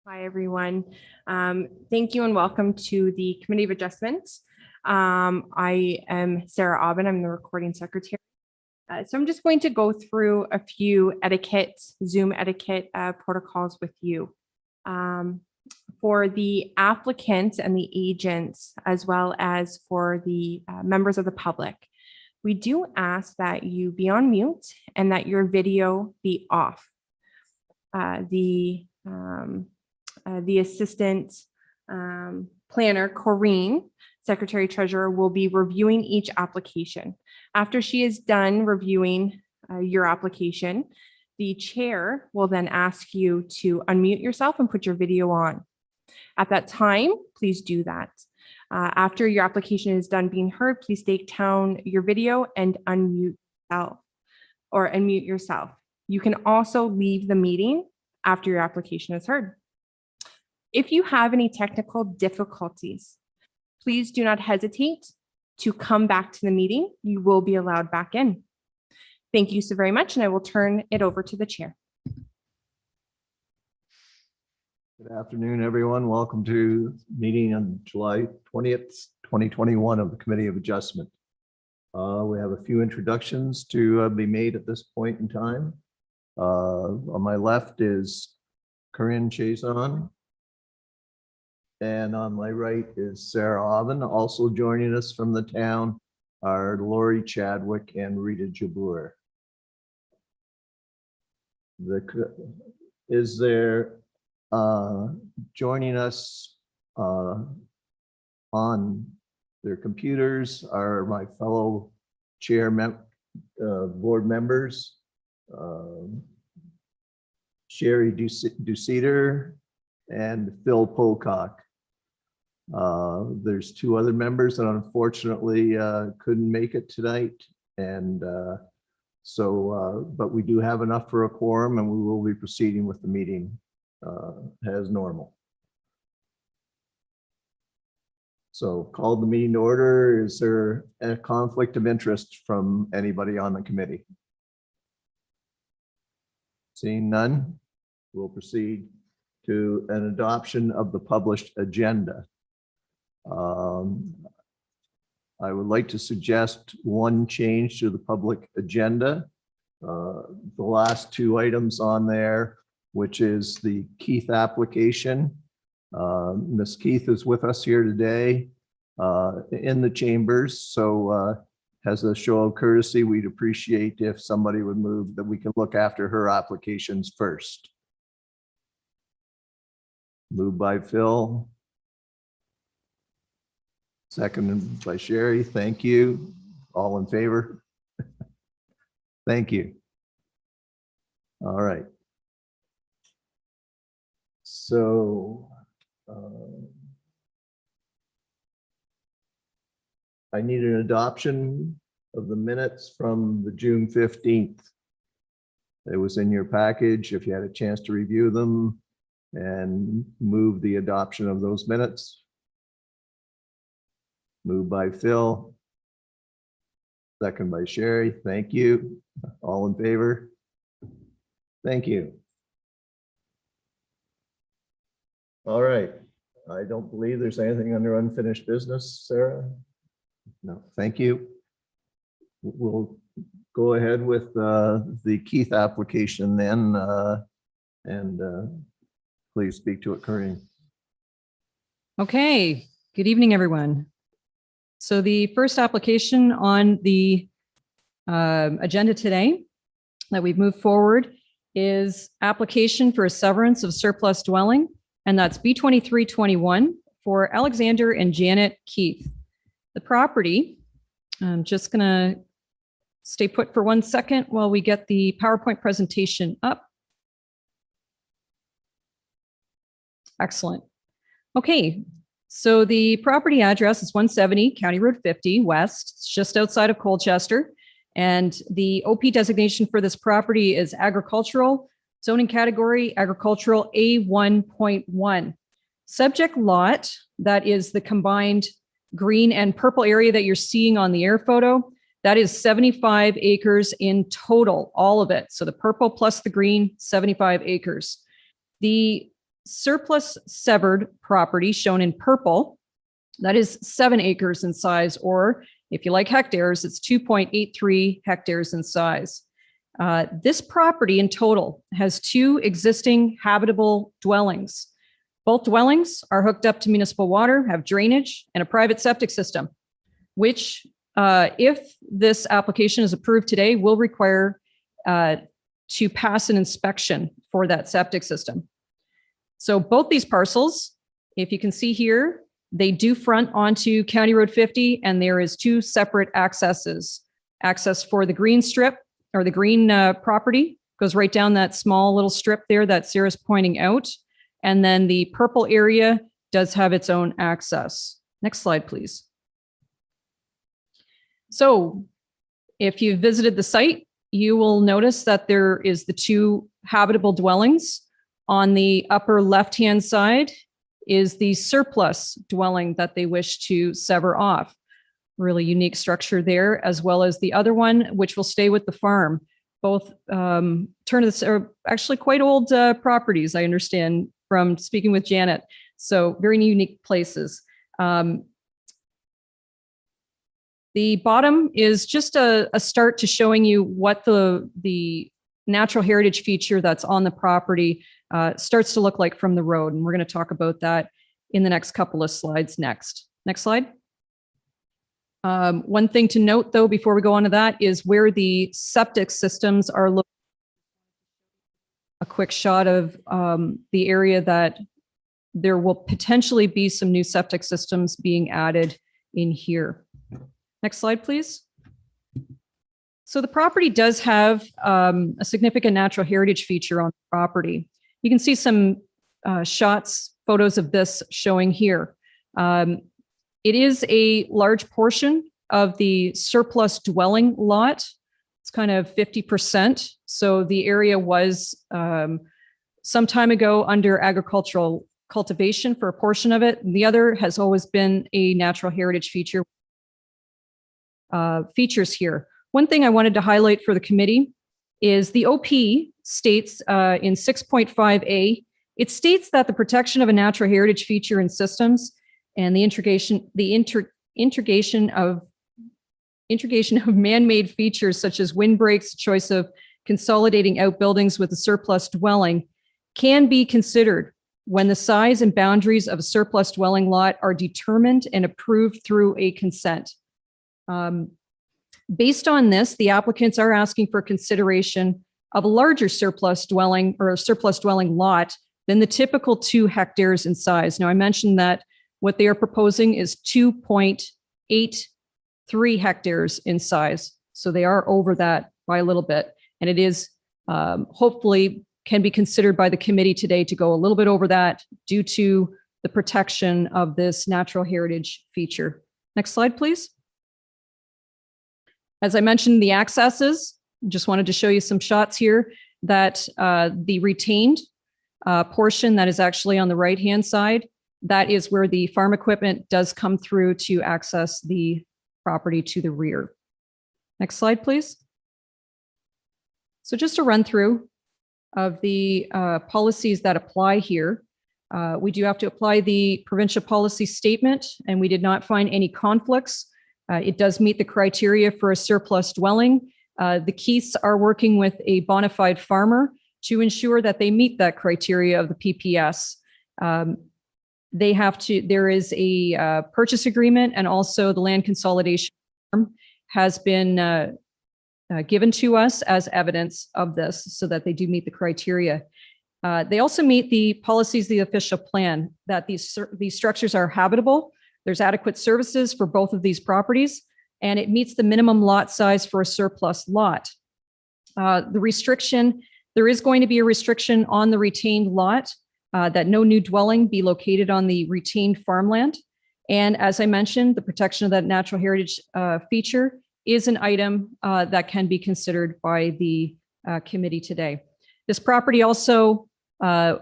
Hi, everyone. Thank you and welcome to the Committee of Adjustments. I am Sarah Aubin. I'm the recording secretary. So I'm just going to go through a few Zoom etiquette protocols with you. For the applicants and the agents, as well as for the members of the public, we do ask that you be on mute and that your video be off. The assistant planner, Corrine, secretary treasurer, will be reviewing each application. After she is done reviewing your application, the chair will then ask you to unmute yourself and put your video on. At that time, please do that. After your application is done being heard, please take down your video and unmute yourself. You can also leave the meeting after your application is heard. If you have any technical difficulties, please do not hesitate to come back to the meeting. You will be allowed back in. Thank you so very much, and I will turn it over to the chair. Good afternoon, everyone. Welcome to meeting on July 20th, 2021 of the Committee of Adjustment. We have a few introductions to be made at this point in time. On my left is Corinne Chason. And on my right is Sarah Aubin. Also joining us from the town are Lori Chadwick and Rita Jabur. Is there joining us on their computers are my fellow board members, Sherry Duceder and Phil Pocock. There's two other members that unfortunately couldn't make it tonight, and but we do have enough for a quorum, and we will be proceeding with the meeting as normal. So called the meeting to order. Is there a conflict of interest from anybody on the committee? Seeing none, we'll proceed to an adoption of the published agenda. I would like to suggest one change to the public agenda. The last two items on there, which is the Keith application. Ms. Keith is with us here today in the chambers. So as a show of courtesy, we'd appreciate if somebody would move that we can look after her applications first. Moved by Phil. Seconded by Sherry. Thank you. All in favor? Thank you. All right. So I need an adoption of the minutes from the June 15th. It was in your package if you had a chance to review them, and move the adoption of those minutes. Moved by Phil. Second by Sherry. Thank you. All in favor? Thank you. All right. I don't believe there's anything under unfinished business, Sarah. No, thank you. We'll go ahead with the Keith application then, and please speak to it, Corinne. Okay, good evening, everyone. So the first application on the agenda today that we've moved forward is application for a severance of surplus dwelling, and that's B2321 for Alexander and Janet Keith. The property, I'm just gonna stay put for 1 second while we get the PowerPoint presentation up. Excellent. Okay, so the property address is 170 County Road 50 West. It's just outside of Colchester. And the OP designation for this property is agricultural. Zoning category, agricultural A1.1. Subject lot, that is the combined green and purple area that you're seeing on the air photo. That is 75 acres in total, all of it. So the purple plus the green, 75 acres. The surplus severed property shown in purple. That is 7 acres in size, or if you like hectares, it's 2.83 hectares in size. This property in total has 2 existing habitable dwellings. Both dwellings are hooked up to municipal water, have drainage, and a private septic system, which, if this application is approved today, will require to pass an inspection for that septic system. So both these parcels, if you can see here, they do front onto County Road 50, and there is 2 separate accesses. Access for the green strip, or the green property, goes right down that small little strip there that Sarah's pointing out. And then the purple area does have its own access. Next slide, please. So if you visited the site, you will notice that there is the 2 habitable dwellings. On the upper left-hand side is the surplus dwelling that they wish to sever off. Really unique structure there, as well as the other one, which will stay with the farm. Both are actually quite old properties, I understand from speaking with Janet. So very unique places. The bottom is just a start to showing you what the natural heritage feature that's on the property starts to look like from the road. And we're going to talk about that in the next couple of slides next. Next slide. One thing to note, though, before we go on to that, is where the septic systems are located. A quick shot of the area that there will potentially be some new septic systems being added in here. Next slide, please. So the property does have a significant natural heritage feature on the property. You can see some photos of this showing here. It is a large portion of the surplus dwelling lot. It's kind of 50%. So the area was some time ago under agricultural cultivation for a portion of it. The other has always been a natural heritage feature. Features here. One thing I wanted to highlight for the committee is the OP states in 6.5A, it states that the protection of a natural heritage feature in systems and the integration of man-made features such as windbreaks, choice of consolidating outbuildings with a surplus dwelling can be considered when the size and boundaries of a surplus dwelling lot are determined and approved through a consent. Based on this, the applicants are asking for consideration of a larger surplus dwelling or a surplus dwelling lot than the typical 2 hectares in size. Now, I mentioned that what they are proposing is 2.83 hectares in size. So they are over that by a little bit. And it is hopefully can be considered by the committee today to go a little bit over that due to the protection of this natural heritage feature. Next slide, please. As I mentioned, the accesses, just wanted to show you some shots here that the retained portion that is actually on the right-hand side, that is where the farm equipment does come through to access the property to the rear. Next slide, please. So just a run through of the policies that apply here. We do have to apply the provincial policy statement, and we did not find any conflicts. It does meet the criteria for a surplus dwelling. The Keiths are working with a bona fide farmer to ensure that they meet that criteria of the PPS. There is a purchase agreement, and also the land consolidation form has been given to us as evidence of this so that they do meet the criteria. They also meet the policies of the official plan that these structures are habitable. There's adequate services for both of these properties, and it meets the minimum lot size for a surplus lot. The restriction, there is going to be a restriction on the retained lot that no new dwelling be located on the retained farmland. And as I mentioned, the protection of that natural heritage feature is an item that can be considered by the committee today. This property also,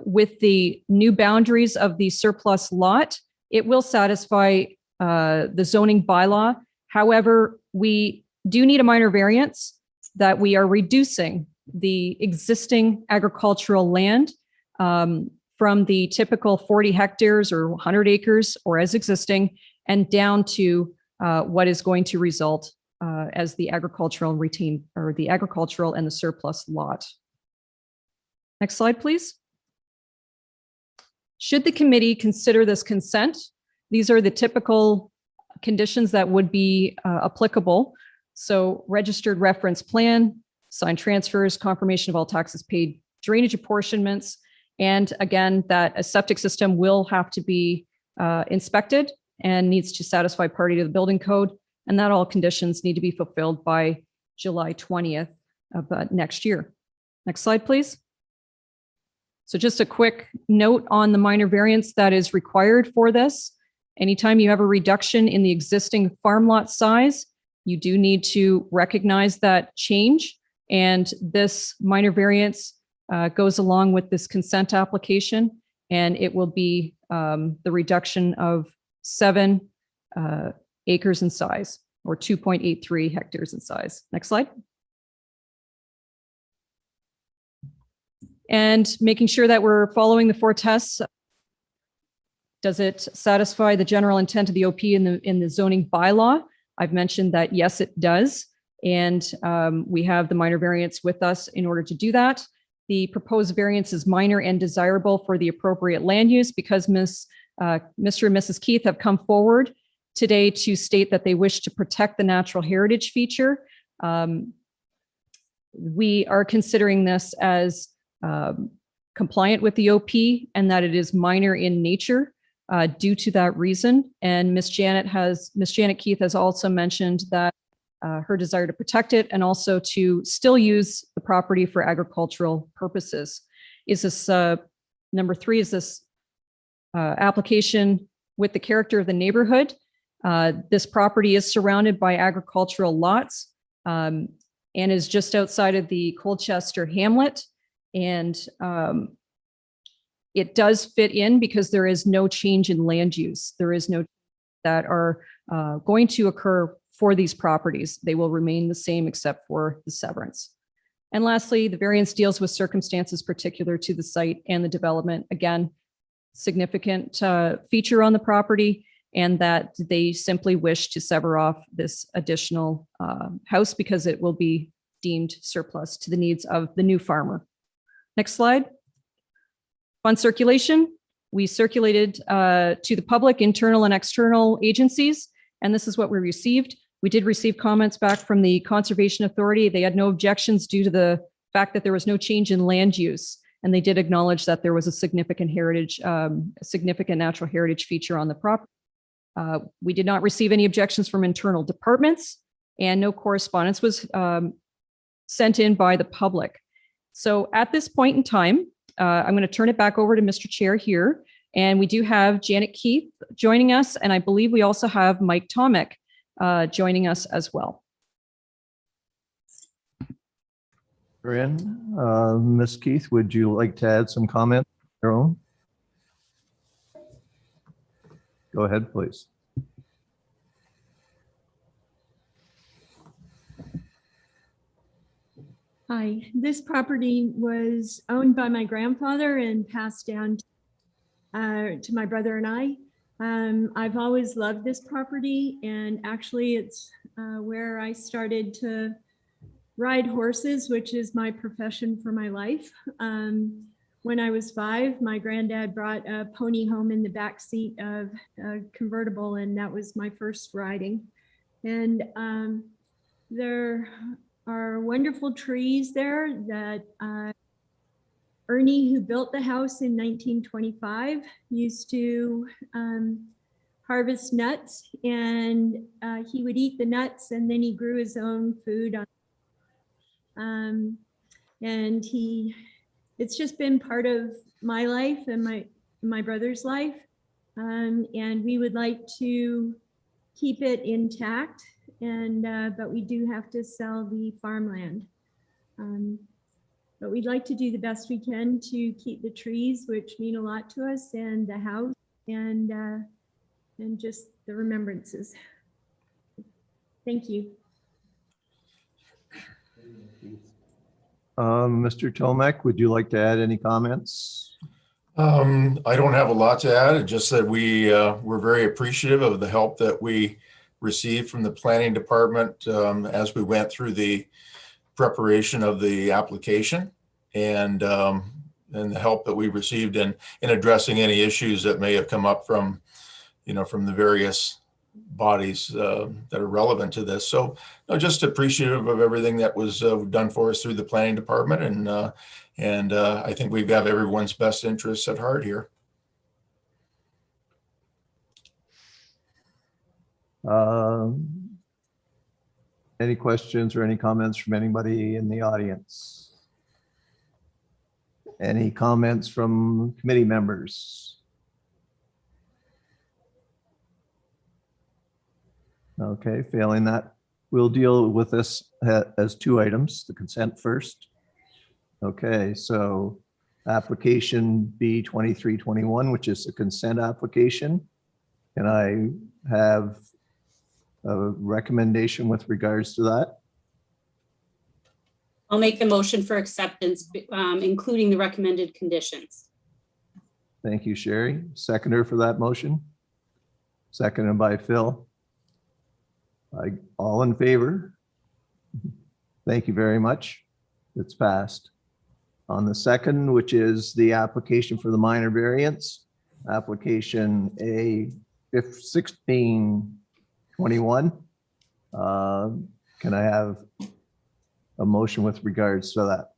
with the new boundaries of the surplus lot, it will satisfy the zoning bylaw. However, we do need a minor variance that we are reducing the existing agricultural land from the typical 40 hectares or 100 acres or as existing and down to what is going to result as the agricultural and the surplus lot. Next slide, please. Should the committee consider this consent, these are the typical conditions that would be applicable. So registered reference plan, signed transfers, confirmation of all taxes paid, drainage apportionments, and again, that a septic system will have to be inspected and needs to satisfy party to the building code, and that all conditions need to be fulfilled by July 20th of next year. Next slide, please. So just a quick note on the minor variance that is required for this. Anytime you have a reduction in the existing farm lot size, you do need to recognize that change. And this minor variance goes along with this consent application, and it will be the reduction of 7 acres in size, or 2.83 hectares in size. Next slide. And making sure that we're following the 4 tests. Does it satisfy the general intent of the OP in the zoning bylaw? I've mentioned that yes, it does. And we have the minor variance with us in order to do that. The proposed variance is minor and desirable for the appropriate land use because Mr. and Mrs. Keith have come forward today to state that they wish to protect the natural heritage feature. We are considering this as compliant with the OP and that it is minor in nature due to that reason. And Ms. Janet Keith has also mentioned that her desire to protect it and also to still use the property for agricultural purposes. Is this number 3? Is this application with the character of the neighborhood? This property is surrounded by agricultural lots and is just outside of the Colchester hamlet. And it does fit in because there is no change in land use. There is no that are going to occur for these properties. They will remain the same except for the severance. And lastly, the variance deals with circumstances particular to the site and the development. Again, significant feature on the property, and that they simply wish to sever off this additional house because it will be deemed surplus to the needs of the new farmer. Next slide. On circulation, we circulated to the public, internal and external agencies, and this is what we received. We did receive comments back from the Conservation Authority. They had no objections due to the fact that there was no change in land use, and they did acknowledge that there was a significant natural heritage feature on the property. We did not receive any objections from internal departments, and no correspondence was sent in by the public. So at this point in time, I'm going to turn it back over to Mr. Chair here. And we do have Janet Keith joining us, and I believe we also have Mike Tomek joining us as well. Ms. Keith, would you like to add some comments of your own? Go ahead, please. Hi, this property was owned by my grandfather and passed down to my brother and I. I've always loved this property, and actually it's where I started to ride horses, which is my profession for my life. When I was 5, my granddad brought a pony home in the back seat of a convertible, and that was my first riding. And there are wonderful trees there that Ernie, who built the house in 1925, used to harvest nuts, and he would eat the nuts, and then he grew his own food. And it's just been part of my life and my brother's life, and we would like to keep it intact. And but we do have to sell the farmland. But we'd like to do the best we can to keep the trees, which mean a lot to us, and the house, and just the remembrances. Thank you. Mr. Tomek, would you like to add any comments? I don't have a lot to add, just that we're very appreciative of the help that we received from the planning department as we went through the preparation of the application, and the help that we received in addressing any issues that may have come up from, from the various bodies that are relevant to this. So just appreciative of everything that was done for us through the planning department, and I think we've got everyone's best interests at heart here. Any questions or any comments from anybody in the audience? Any comments from committee members? Okay, failing that, we'll deal with this as two items, the consent first. Okay, so application B2321, which is the consent application. Can I have a recommendation with regards to that? I'll make the motion for acceptance, including the recommended conditions. Thank you, Sherry. Seconder for that motion? Seconded by Phil. All in favor? Thank you very much. It's passed. On the second, which is the application for the minor variance, application A1621. Can I have a motion with regards to that?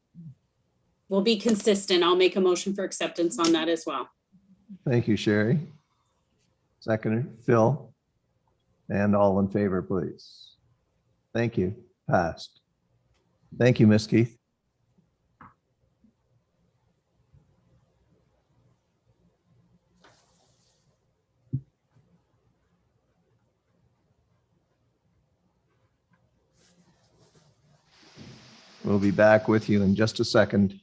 We'll be consistent. I'll make a motion for acceptance on that as well. Thank you, Sherry. Second, Phil. And all in favor, please. Thank you. Passed. Thank you, Ms. Keith. We'll be back with you in just a second.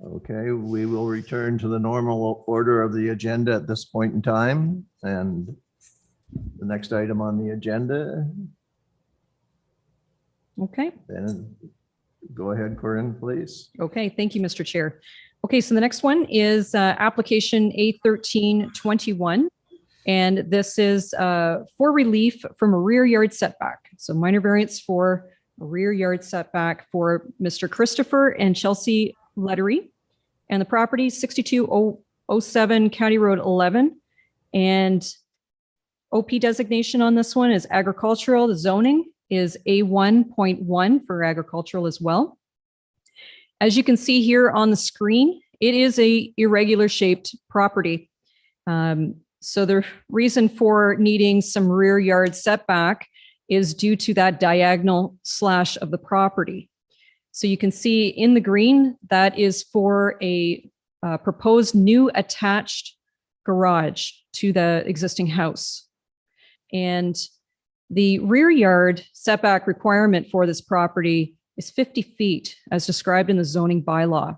Okay, we will return to the normal order of the agenda at this point in time. And the next item on the agenda. Okay. Then go ahead, Corinne, please. Okay, thank you, Mr. Chair. Okay, so the next one is application A1321. And this is for relief from a rear yard setback. So minor variance for a rear yard setback for Mr. Christopher and Chelsea Lettery. And the property 6207 County Road 11. And OP designation on this one is agricultural. The zoning is A1.1 for agricultural as well. As you can see here on the screen, it is a irregular shaped property. So the reason for needing some rear yard setback is due to that diagonal slash of the property. So you can see in the green, that is for a proposed new attached garage to the existing house. And the rear yard setback requirement for this property is 50 feet as described in the zoning bylaw.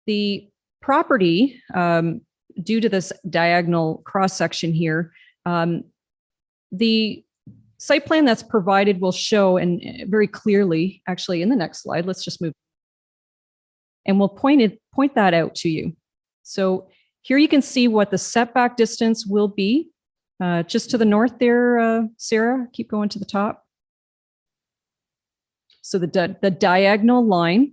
The property, due to this diagonal cross section here, the site plan that's provided will show, and very clearly, actually in the next slide, let's just move. And we'll point that out to you. So here you can see what the setback distance will be. Just to the north there, Sarah, keep going to the top. So the diagonal line,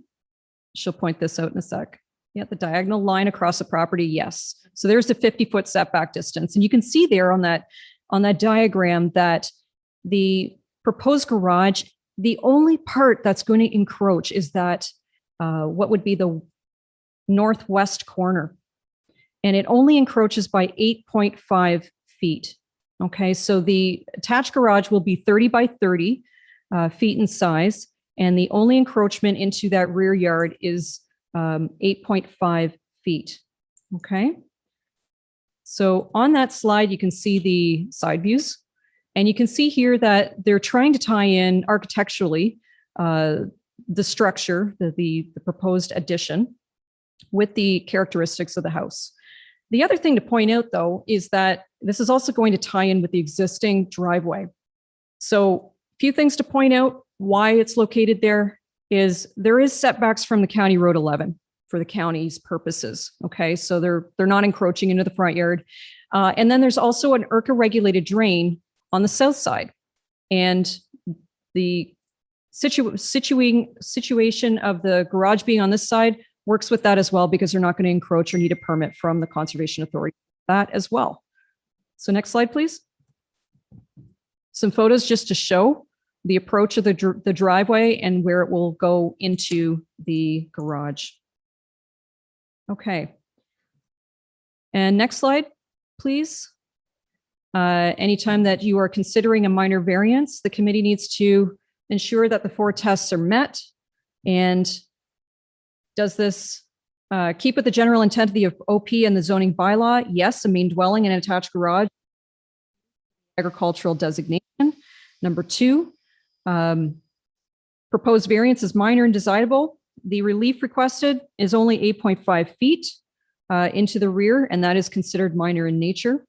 she'll point this out in a sec. Yeah, the diagonal line across the property, yes. So there's the 50-foot setback distance. And you can see there on that diagram that the proposed garage, the only part that's going to encroach is that what would be the northwest corner. And it only encroaches by 8.5 feet. Okay, so the attached garage will be 30 by 30 feet in size. And the only encroachment into that rear yard is 8.5 feet. Okay. So on that slide, you can see the side views. And you can see here that they're trying to tie in architecturally the structure, the proposed addition with the characteristics of the house. The other thing to point out, though, is that this is also going to tie in with the existing driveway. So a few things to point out why it's located there is there is setbacks from the County Road 11 for the county's purposes. Okay, so they're not encroaching into the front yard. And then there's also an IRCA regulated drain on the south side. And the situation of the garage being on this side works with that as well, because they're not going to encroach or need a permit from the Conservation Authority for that as well. So next slide, please. Some photos just to show the approach of the driveway and where it will go into the garage. Okay. And next slide, please. Anytime that you are considering a minor variance, the committee needs to ensure that the 4 tests are met. And does this keep with the general intent of the OP and the zoning bylaw? Yes, a main dwelling and an attached garage. Agricultural designation. Number 2, proposed variance is minor and desirable. The relief requested is only 8.5 feet into the rear, and that is considered minor in nature.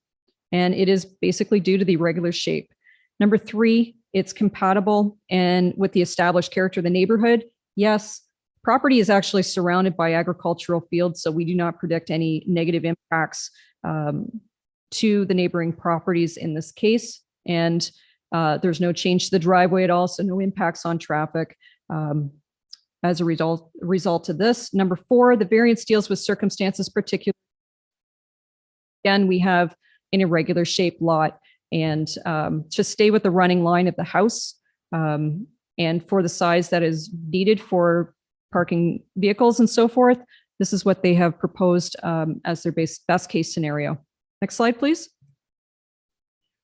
And it is basically due to the irregular shape. Number 3, it's compatible and with the established character of the neighborhood. Yes, property is actually surrounded by agricultural fields, so we do not predict any negative impacts to the neighboring properties in this case. And there's no change to the driveway at all, so no impacts on traffic as a result of this. Number 4, the variance deals with circumstances particular. Again, we have an irregular shaped lot, and to stay with the running line of the house and for the size that is needed for parking vehicles and so forth, this is what they have proposed as their best case scenario. Next slide, please.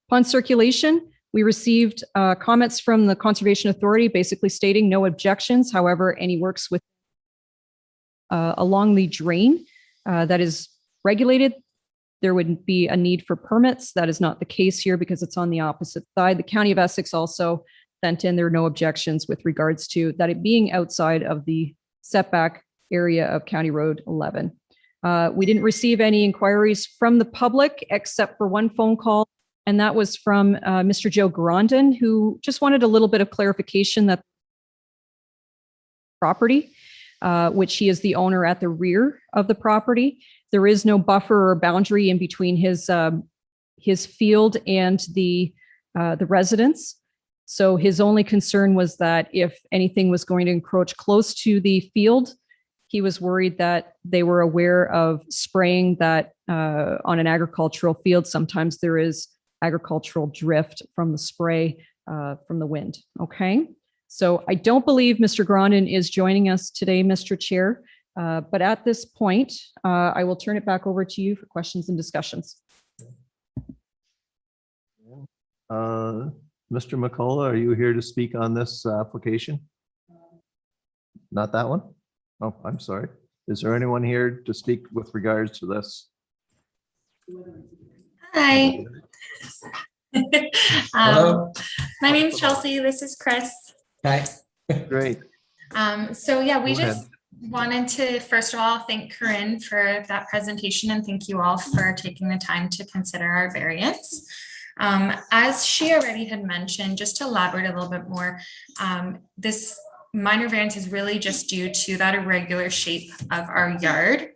Upon circulation, we received comments from the Conservation Authority basically stating no objections. However, any works with along the drain that is regulated, there would be a need for permits. That is not the case here because it's on the opposite side. The County of Essex also sent in there are no objections with regards to that it being outside of the setback area of County Road 11. We didn't receive any inquiries from the public except for one phone call, and that was from Mr. Joe Grondin, who just wanted a little bit of clarification that property, which he is the owner at the rear of the property. There is no buffer or boundary in between his field and the residence. So his only concern was that if anything was going to encroach close to the field, he was worried that they were aware of spraying that on an agricultural field. Sometimes there is agricultural drift from the spray from the wind. Okay. So I don't believe Mr. Grondin is joining us today, Mr. Chair. But at this point, I will turn it back over to you for questions and discussions. Mr. McCullough, are you here to speak on this application? Not that one? Oh, I'm sorry. Is there anyone here to speak with regards to this? Hi. Hello. My name's Chelsea. This is Chris. Hi. Great. So yeah, we Go just ahead. wanted to first of all thank Corinne for that presentation and thank you all for taking the time to consider our variance. As she already had mentioned, just to elaborate a little bit more, this minor variance is really just due to that irregular shape of our yard.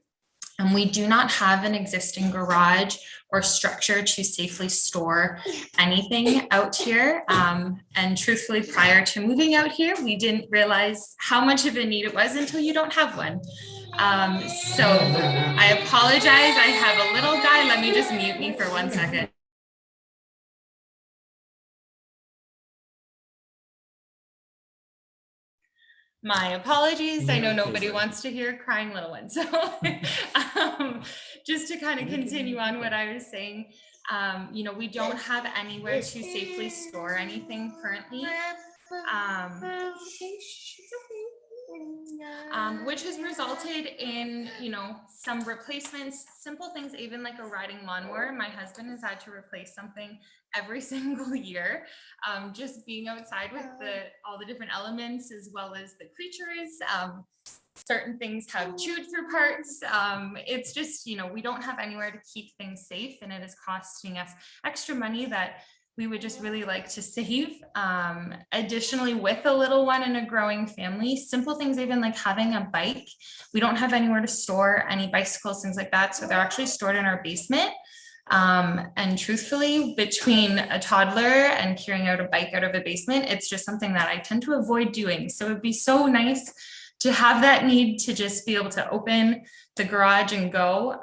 And we do not have an existing garage or structure to safely store anything out here. And truthfully, prior to moving out here, we didn't realize how much of a need it was until you don't have one. So I apologize. I have a little guy. Let me just mute me for 1 second. My apologies. I know nobody wants to hear crying little ones. So just to kind of continue on what I was saying, you know, we don't have anywhere to safely store anything currently. Which has resulted in, you know, some replacements, simple things, even like a riding lawnmower. My husband has had to replace something every single year. Just being outside with all the different elements as well as the creatures. certain things have chewed through parts. It's just, we don't have anywhere to keep things safe, and it is costing us extra money that we would just really like to save. Additionally, with a little one and a growing family, simple things, even like having a bike, we don't have anywhere to store any bicycles, things like that. So they're actually stored in our basement. And truthfully, between a toddler and carrying out a bike out of a basement, it's just something that I tend to avoid doing. So it'd be so nice to have that need to just be able to open the garage and go.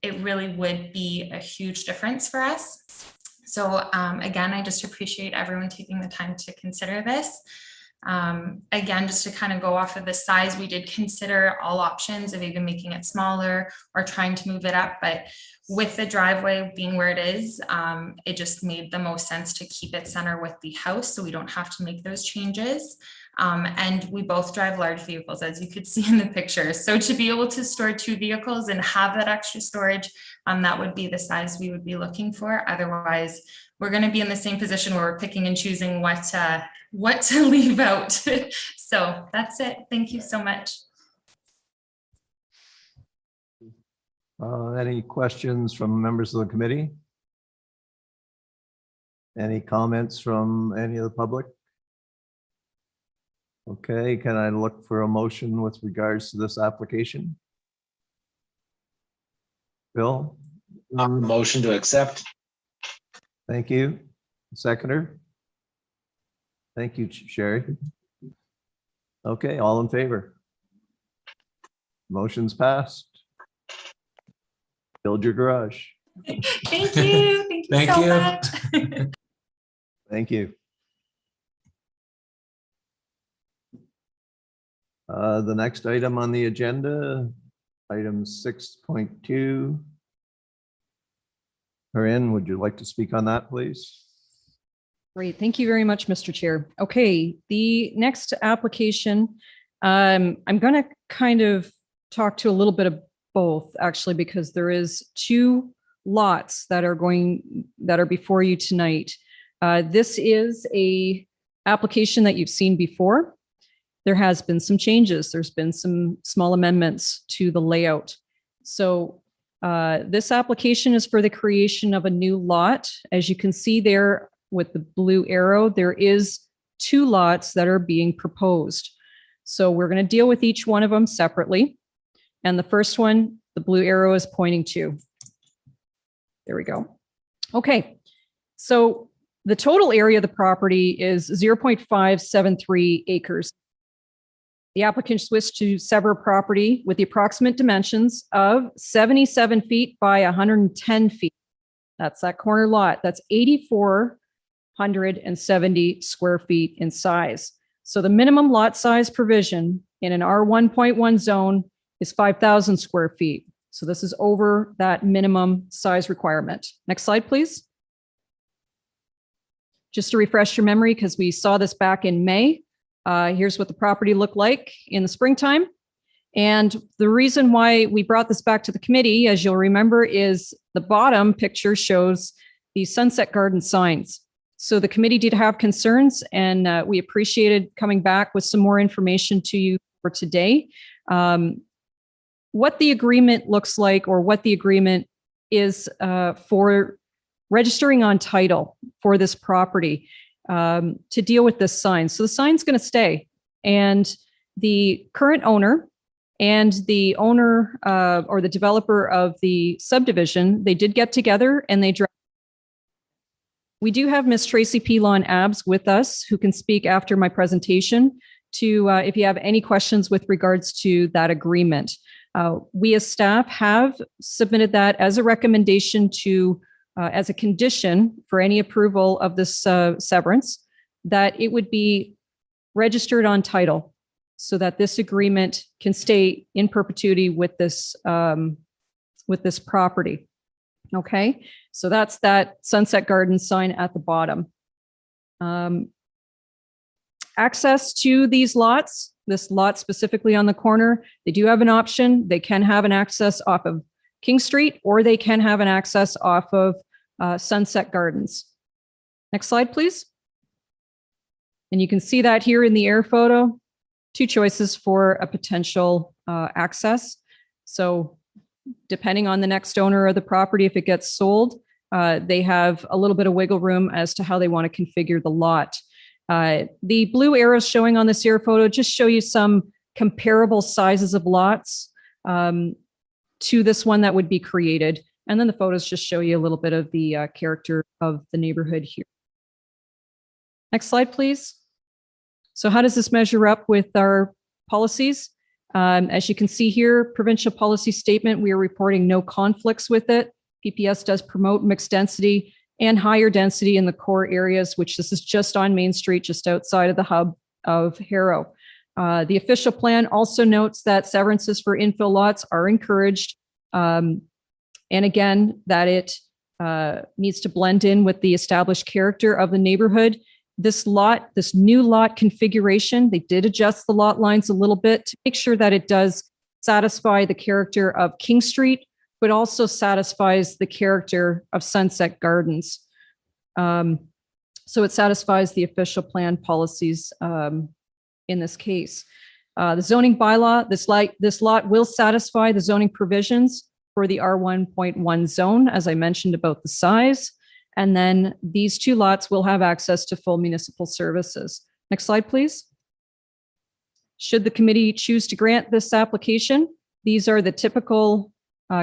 It really would be a huge difference for us. So again, I just appreciate everyone taking the time to consider this. Again, just to kind of go off of the size, we did consider all options of even making it smaller or trying to move it up, but with the driveway being where it is, it just made the most sense to keep it center with the house, so we don't have to make those changes. And we both drive large vehicles, as you could see in the picture. So to be able to store 2 vehicles and have that extra storage, that would be the size we would be looking for. Otherwise, we're going to be in the same position where we're picking and choosing what to leave out. So that's it. Thank you so much. Any questions from members of the committee? Any comments from any of the public? Okay, can I look for a motion with regards to this application? Bill? Motion to accept. Thank you. Seconder? Thank you, Sherry. Okay, all in favor? Motion's passed. Build your garage. Thank you. Thank you Thank so you. much. Thank you. The next item on the agenda, item 6.2. Corinne, would you like to speak on that, please? Great. Thank you very much, Mr. Chair. Okay, the next application, I'm going to kind of talk to a little bit of both, actually, because there is 2 lots that are before you tonight. This is a application that you've seen before. There has been some changes. There's been some small amendments to the layout. So this application is for the creation of a new lot. As you can see there with the blue arrow, there is 2 lots that are being proposed. So we're going to deal with each one of them separately. And the first one, the blue arrow is pointing to. There we go. Okay, so the total area of the property is 0.573 acres. The applicant wishes to sever property with the approximate dimensions of 77 feet by 110 feet. That's that corner lot. That's 8,470 square feet in size. So the minimum lot size provision in an R1.1 zone is 5,000 square feet. So this is over that minimum size requirement. Next slide, please. Just to refresh your memory, because we saw this back in May. Here's what the property looked like in the springtime. And the reason why we brought this back to the committee, as you'll remember, is the bottom picture shows the Sunset Garden signs. So the committee did have concerns, and we appreciated coming back with some more information to you for today. What the agreement looks like, or what the agreement is for registering on title for this property to deal with this sign. So the sign's going to stay, and the current owner and the owner or the developer of the subdivision, they did get together and they We do have Miss Tracy Pilon-Abs with us, who can speak after my presentation to if you have any questions with regards to that agreement. We as staff have submitted that as a recommendation to, as a condition for any approval of this severance, that it would be registered on title so that this agreement can stay in perpetuity with this property. Okay, so that's that Sunset Garden sign at the bottom. Access to these lots, this lot specifically on the corner, they do have an option. They can have an access off of King Street, or they can have an access off of Sunset Gardens. Next slide, please. And you can see that here in the air photo. two choices for a potential access. So depending on the next owner of the property, if it gets sold, they have a little bit of wiggle room as to how they want to configure the lot. The blue arrows showing on this air photo just show you some comparable sizes of lots to this one that would be created. And then the photos just show you a little bit of the character of the neighborhood here. Next slide, please. So how does this measure up with our policies? As you can see here, provincial policy statement, we are reporting no conflicts with it. PPS does promote mixed density and higher density in the core areas, which this is just on Main Street, just outside of the hub of Harrow. The official plan also notes that severances for infill lots are encouraged. And again, that it needs to blend in with the established character of the neighborhood. This new lot configuration, they did adjust the lot lines a little bit to make sure that it does satisfy the character of King Street, but also satisfies the character of Sunset Gardens. So it satisfies the official plan policies in this case. The zoning bylaw, this lot will satisfy the zoning provisions for the R1.1 zone, as I mentioned about the size. And then these two lots will have access to full municipal services. Next slide, please. Should the committee choose to grant this application, these are the typical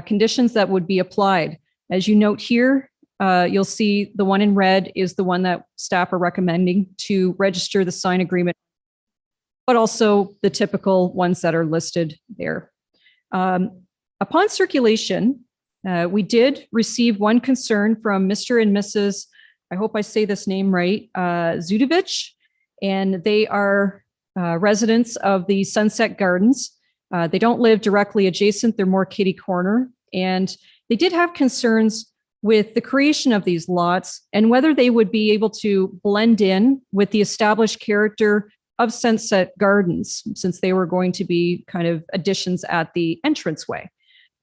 conditions that would be applied. As you note here, you'll see the one in red is the one that staff are recommending to register the sign agreement, but also the typical ones that are listed there. Upon circulation, we did receive one concern from Mr. and Mrs., I hope I say this name right, Zudovich, and they are residents of the Sunset Gardens. They don't live directly adjacent, they're more kitty corner. And they did have concerns with the creation of these lots and whether they would be able to blend in with the established character of Sunset Gardens, since they were going to be kind of additions at the entranceway.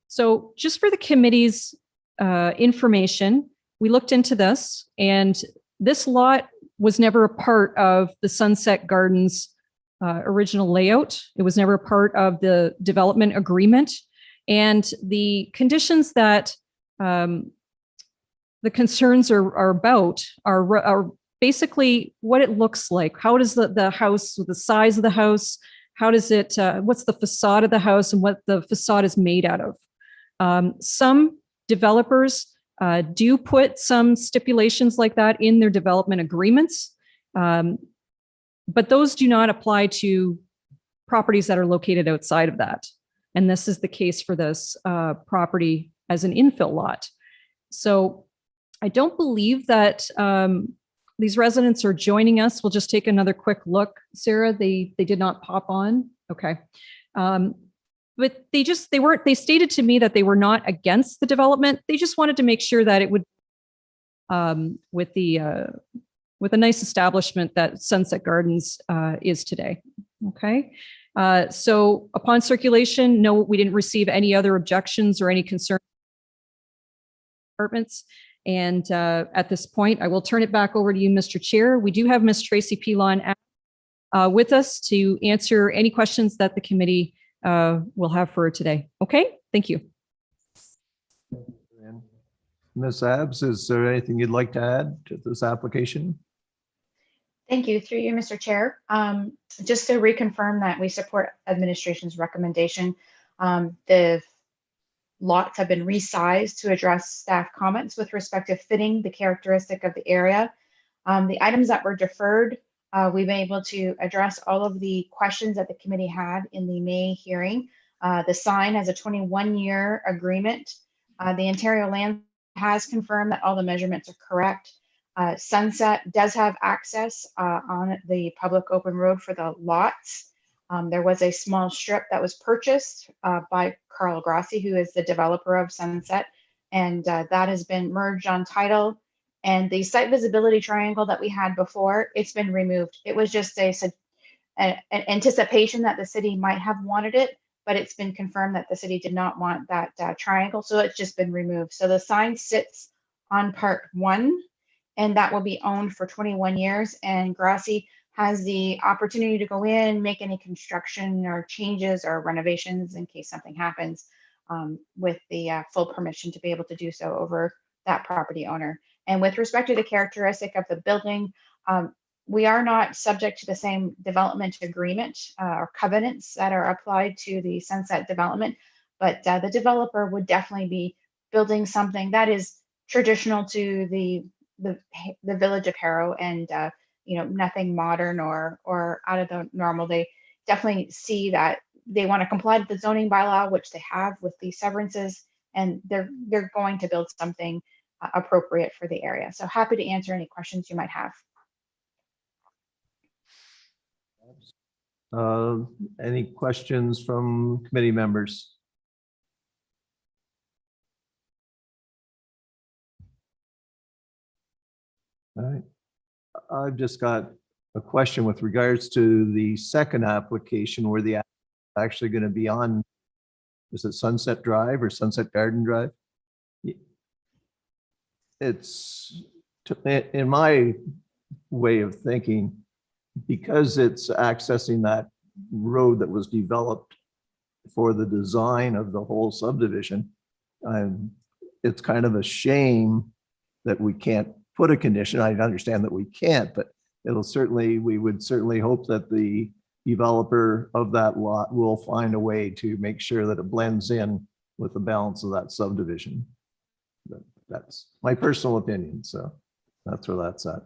So just for the committee's information, we looked into this, and this lot was never a part of the Sunset Gardens original layout. It was never a part of the development agreement. And the conditions that the concerns are about are basically what it looks like. How does the house, the size of the house, how does it, what's the facade of the house and what the facade is made out of? Some developers do put some stipulations like that in their development agreements, but those do not apply to properties that are located outside of that. And this is the case for this property as an infill lot. So I don't believe that these residents are joining us. We'll just take another quick look. Sarah, they did not pop on. Okay. But they stated to me that they were not against the development. They just wanted to make sure that it would, with a nice establishment that Sunset Gardens is today. Okay. So upon circulation, no, we didn't receive any other objections or any concerns. Departments. And at this point, I will turn it back over to you, Mr. Chair. We do have Ms. Tracy Pilon with us to answer any questions that the committee will have for today. Okay, thank you. Ms. Abbs, is there anything you'd like to add to this application? Thank you. Through you, Mr. Chair. Just to reconfirm that we support administration's recommendation. The lots have been resized to address staff comments with respect to fitting the characteristic of the area. The items that were deferred, we've been able to address all of the questions that the committee had in the May hearing. The sign has a 21-year agreement. The Ontario Land has confirmed that all the measurements are correct. Sunset does have access on the public open road for the lots. There was a small strip that was purchased by Carl Grassi, who is the developer of Sunset, and that has been merged on title. And the site visibility triangle that we had before, it's been removed. It was just an anticipation that the city might have wanted it, but it's been confirmed that the city did not want that triangle, so it's just been removed. So the sign sits on part 1, and that will be owned for 21 years. And Grassi has the opportunity to go in, make any construction or changes or renovations in case something happens, with the full permission to be able to do so over that property owner. And with respect to the characteristic of the building, we are not subject to the same development agreement or covenants that are applied to the Sunset development, but the developer would definitely be building something that is traditional to the village of Harrow, and nothing modern or out of the normal. They definitely see that they want to comply with the zoning bylaw, which they have with the severances, and they're going to build something appropriate for the area. So happy to answer any questions you might have. Any questions from committee members? All right. I've just got a question with regards to the second application where the actually going to be on, is it Sunset Drive or Sunset Garden Drive? It's, in my way of thinking, because it's accessing that road that was developed for the design of the whole subdivision, it's kind of a shame that we can't put a condition. I understand that we can't, but we would certainly hope that the developer of that lot will find a way to make sure that it blends in with the balance of that subdivision. That's my personal opinion, so that's where that's at.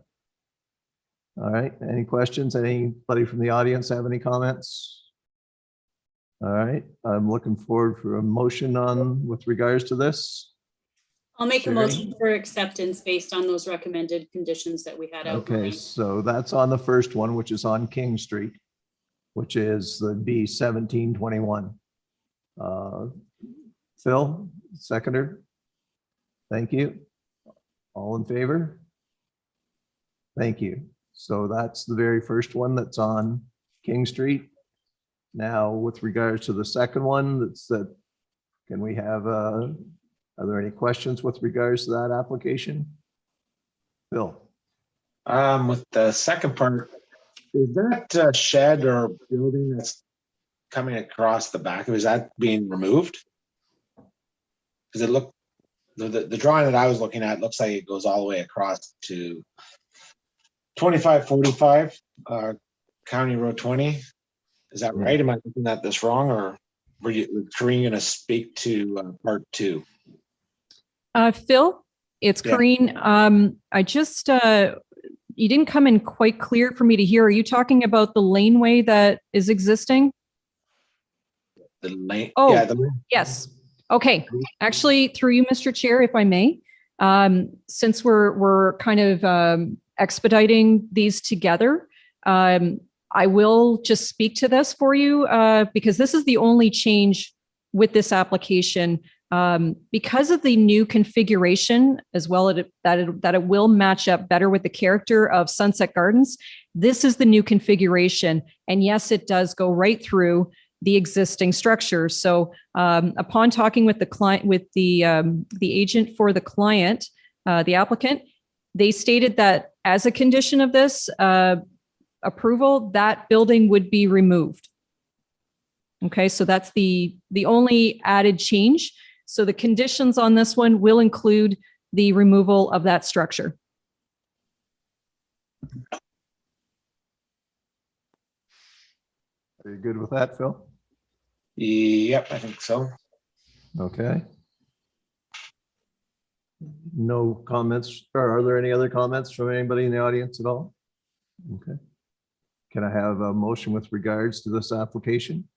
All right, any questions? Anybody from the audience have any comments? All right, I'm looking forward for a motion with regards to this. I'll make a Sure. motion for acceptance based on those recommended conditions that we had Okay, outlined. so that's on the first one, which is on King Street, which is the B1721. Phil, seconder. Thank you. All in favor? Thank you. So that's the very first one that's on King Street. Now, with regards to the second one, can we have, are there any questions with regards to that application? Phil? With the second part, is that shed or building that's coming across the back, is that being removed? Because it looked, the drawing that I was looking at looks like it goes all the way across to 2545 County Road 20. Is that right? Am I looking at this wrong, or were Corinne going to speak to part two? Phil, it's Yeah. Corinne. I just, you didn't come in quite clear for me to hear. Are you talking about the laneway that is existing? The lane. Oh, yeah, yes. Okay. Actually, through you, Mr. Chair, if I may, since we're kind of expediting these together, I will just speak to this for you because this is the only change with this application. Because of the new configuration, as well as that it will match up better with the character of Sunset Gardens. This is the new configuration, and yes, it does go right through the existing structure. So, upon talking with the client, with the agent for the client, the applicant, they stated that as a condition of this approval, that building would be removed. Okay, so that's the only added change. So the conditions on this one will include the removal of that structure. Are you good with that, Phil? Yep, I think so. Okay. No comments, or are there any other comments from anybody in the audience at all? Okay. Can I have a motion with regards to this application?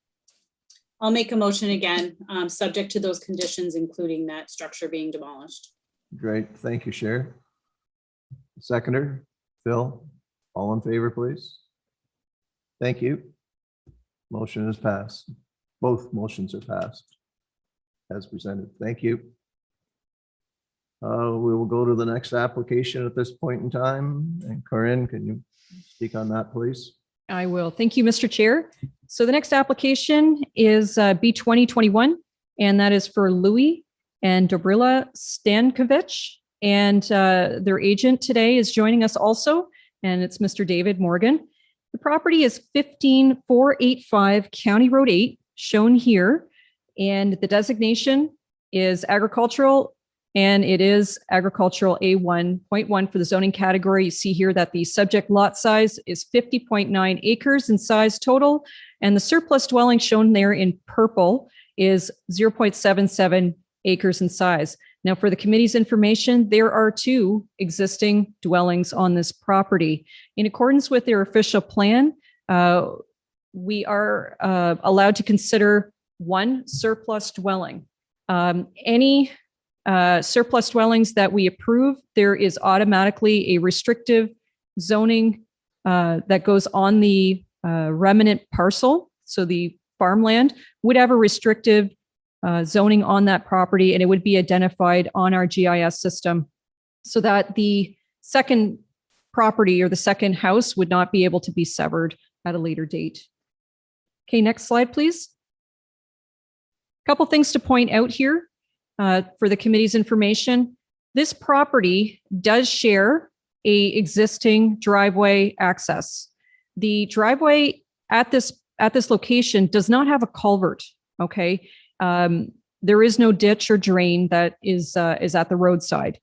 I'll make a motion again, subject to those conditions, including that structure being demolished. Great, thank you, Cher. Seconder, Phil, all in favor, please? Thank you. Motion is passed. Both motions are passed as presented. Thank you. We will go to the next application at this point in time. And Corinne, can you speak on that, please? I will. Thank you, Mr. Chair. So the next application is B2021, and that is for Louis and Dobrila Stankovic. And their agent today is joining us also, and it's Mr. David Morgan. The property is 15485 County Road 8, shown here, and the designation is agricultural, and it is agricultural A1.1 for the zoning category. You see here that the subject lot size is 50.9 acres in size total, and the surplus dwelling shown there in purple is 0.77 acres in size. Now, for the committee's information, there are 2 existing dwellings on this property. In accordance with their official plan, we are allowed to consider 1 surplus dwelling. Any surplus dwellings that we approve, there is automatically a restrictive zoning that goes on the remnant parcel. So the farmland would have a restrictive zoning on that property, and it would be identified on our GIS system so that the second property or the second house would not be able to be severed at a later date. Okay, next slide, please. A couple things to point out here for the committee's information. This property does share a existing driveway access. The driveway at this location does not have a culvert, okay? There is no ditch or drain that is at the roadside.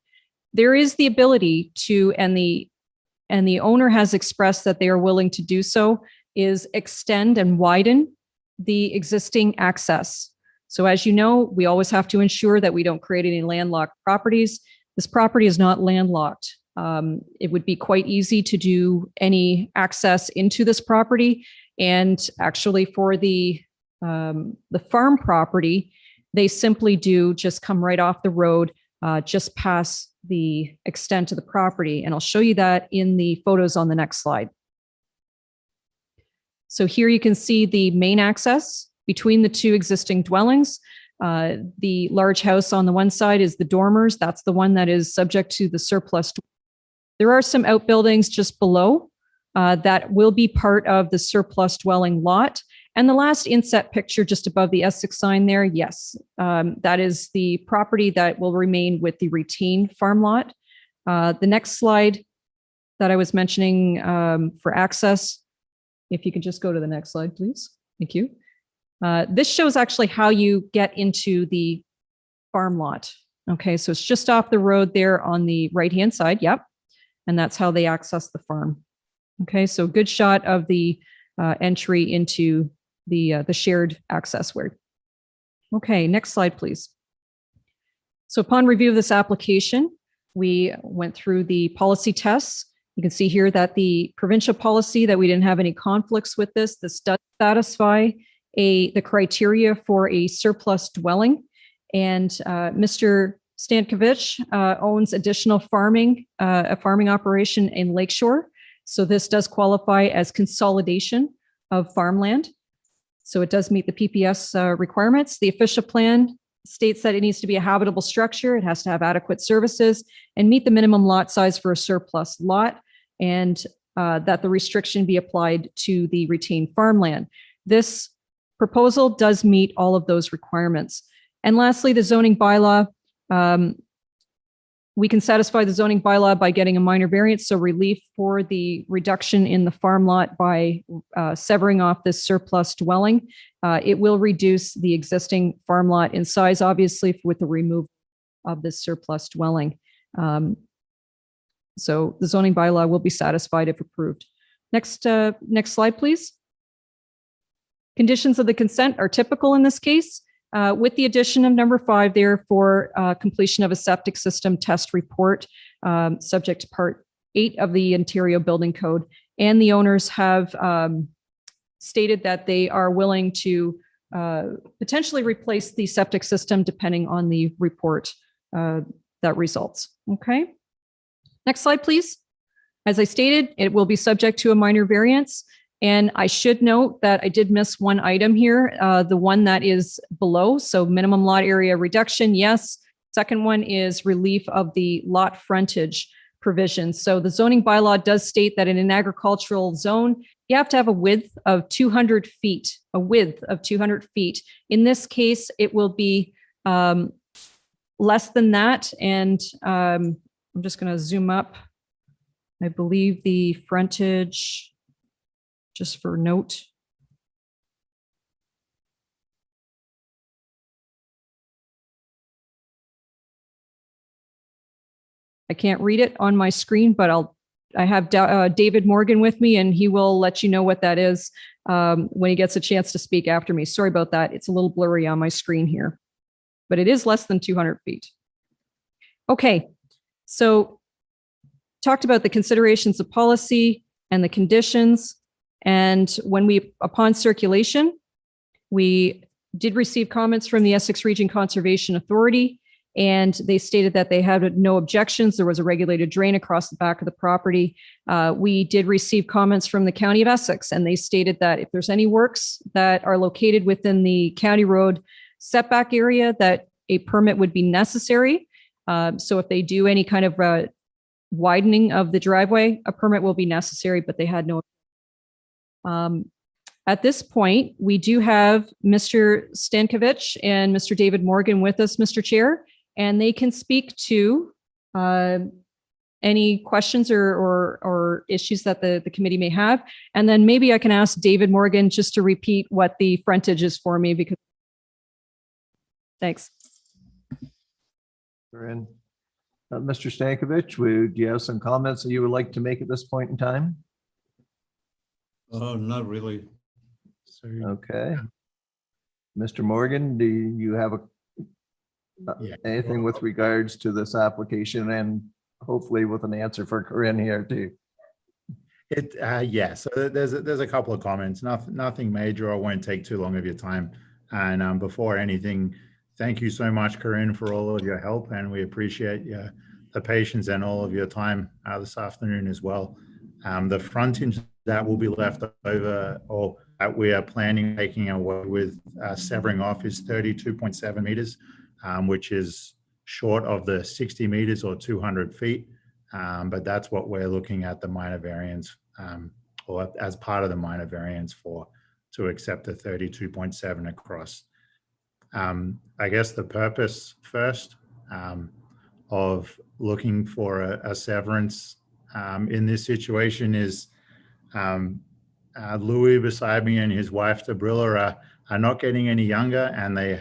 There is the ability to, and the owner has expressed that they are willing to do so, is extend and widen the existing access. So as you know, we always have to ensure that we don't create any landlocked properties. This property is not landlocked. It would be quite easy to do any access into this property. And actually for the farm property, they simply do just come right off the road, just past the extent of the property. And I'll show you that in the photos on the next slide. So here you can see the main access between the 2 existing dwellings. The large house on the one side is the dormers. That's the one that is subject to the surplus. There are some outbuildings just below that will be part of the surplus dwelling lot. And the last inset picture just above the Essex sign there, yes, that is the property that will remain with the retained farm lot. The next slide that I was mentioning for access, if you could just go to the next slide, please. Thank you. This shows actually how you get into the farm lot. Okay, so it's just off the road there on the right-hand side. Yep. And that's how they access the farm. Okay, so good shot of the entry into the shared access way. Okay, next slide, please. So upon review of this application, we went through the policy tests. You can see here that the provincial policy, that we didn't have any conflicts with this. This does satisfy the criteria for a surplus dwelling. And Mr. Stankovich owns additional farming, a farming operation in Lakeshore. So this does qualify as consolidation of farmland. So it does meet the PPS requirements. The official plan states that it needs to be a habitable structure. It has to have adequate services and meet the minimum lot size for a surplus lot, and that the restriction be applied to the retained farmland. This proposal does meet all of those requirements. And lastly, the zoning bylaw. We can satisfy the zoning bylaw by getting a minor variance, so relief for the reduction in the farm lot by severing off this surplus dwelling. It will reduce the existing farm lot in size, obviously, with the removal of this surplus dwelling. So the zoning bylaw will be satisfied if approved. Next slide, please. Conditions of the consent are typical in this case, with the addition of number 5 there for completion of a septic system test report, subject to Part 8 of the Ontario Building Code. And the owners have stated that they are willing to potentially replace the septic system depending on the report that results. Okay. Next slide, please. As I stated, it will be subject to a minor variance. And I should note that I did miss one item here, the one that is below. So minimum lot area reduction, yes. Second one is relief of the lot frontage provision. So the zoning bylaw does state that in an agricultural zone, you have to have a width of 200 feet, In this case, it will be less than that. And I'm just going to zoom up. I believe the frontage just for note. I can't read it on my screen, but I have David Morgan with me, and he will let you know what that is when he gets a chance to speak after me. Sorry about that. It's a little blurry on my screen here, but it is less than 200 feet. Okay, so talked about the considerations of policy and the conditions. And upon circulation, we did receive comments from the Essex Region Conservation Authority, and they stated that they had no objections. There was a regulated drain across the back of the property. We did receive comments from the County of Essex, and they stated that if there's any works that are located within the county road setback area, that a permit would be necessary. So if they do any kind of widening of the driveway, a permit will be necessary, but they had no. At this point, we do have Mr. Stankovich and Mr. David Morgan with us, Mr. Chair, and they can speak to any questions or issues that the committee may have. And then maybe I can ask David Morgan just to repeat what the frontage is for me, because thanks. Corinne. Mr. Stankovich, do you have some comments that you would like to make at this point in time? Oh, not really. Sorry. Okay. Mr. Morgan, do you have anything with regards to this application, and hopefully with an answer for Corinne here too? Yeah, so there's a couple of comments, nothing major. I won't take too long of your time. And before anything, thank you so much, Corinne, for all of your help, and we appreciate the patience and all of your time this afternoon as well. The frontage that will be left over, or that we are planning taking away with severing off, is 32.7 meters, which is short of the 60 meters or 200 feet. But that's what we're looking at the minor variance, or as part of the minor variance to accept the 32.7 across. I guess the purpose first of looking for a severance in this situation is Louis beside me and his wife Debrilla are not getting any younger, and they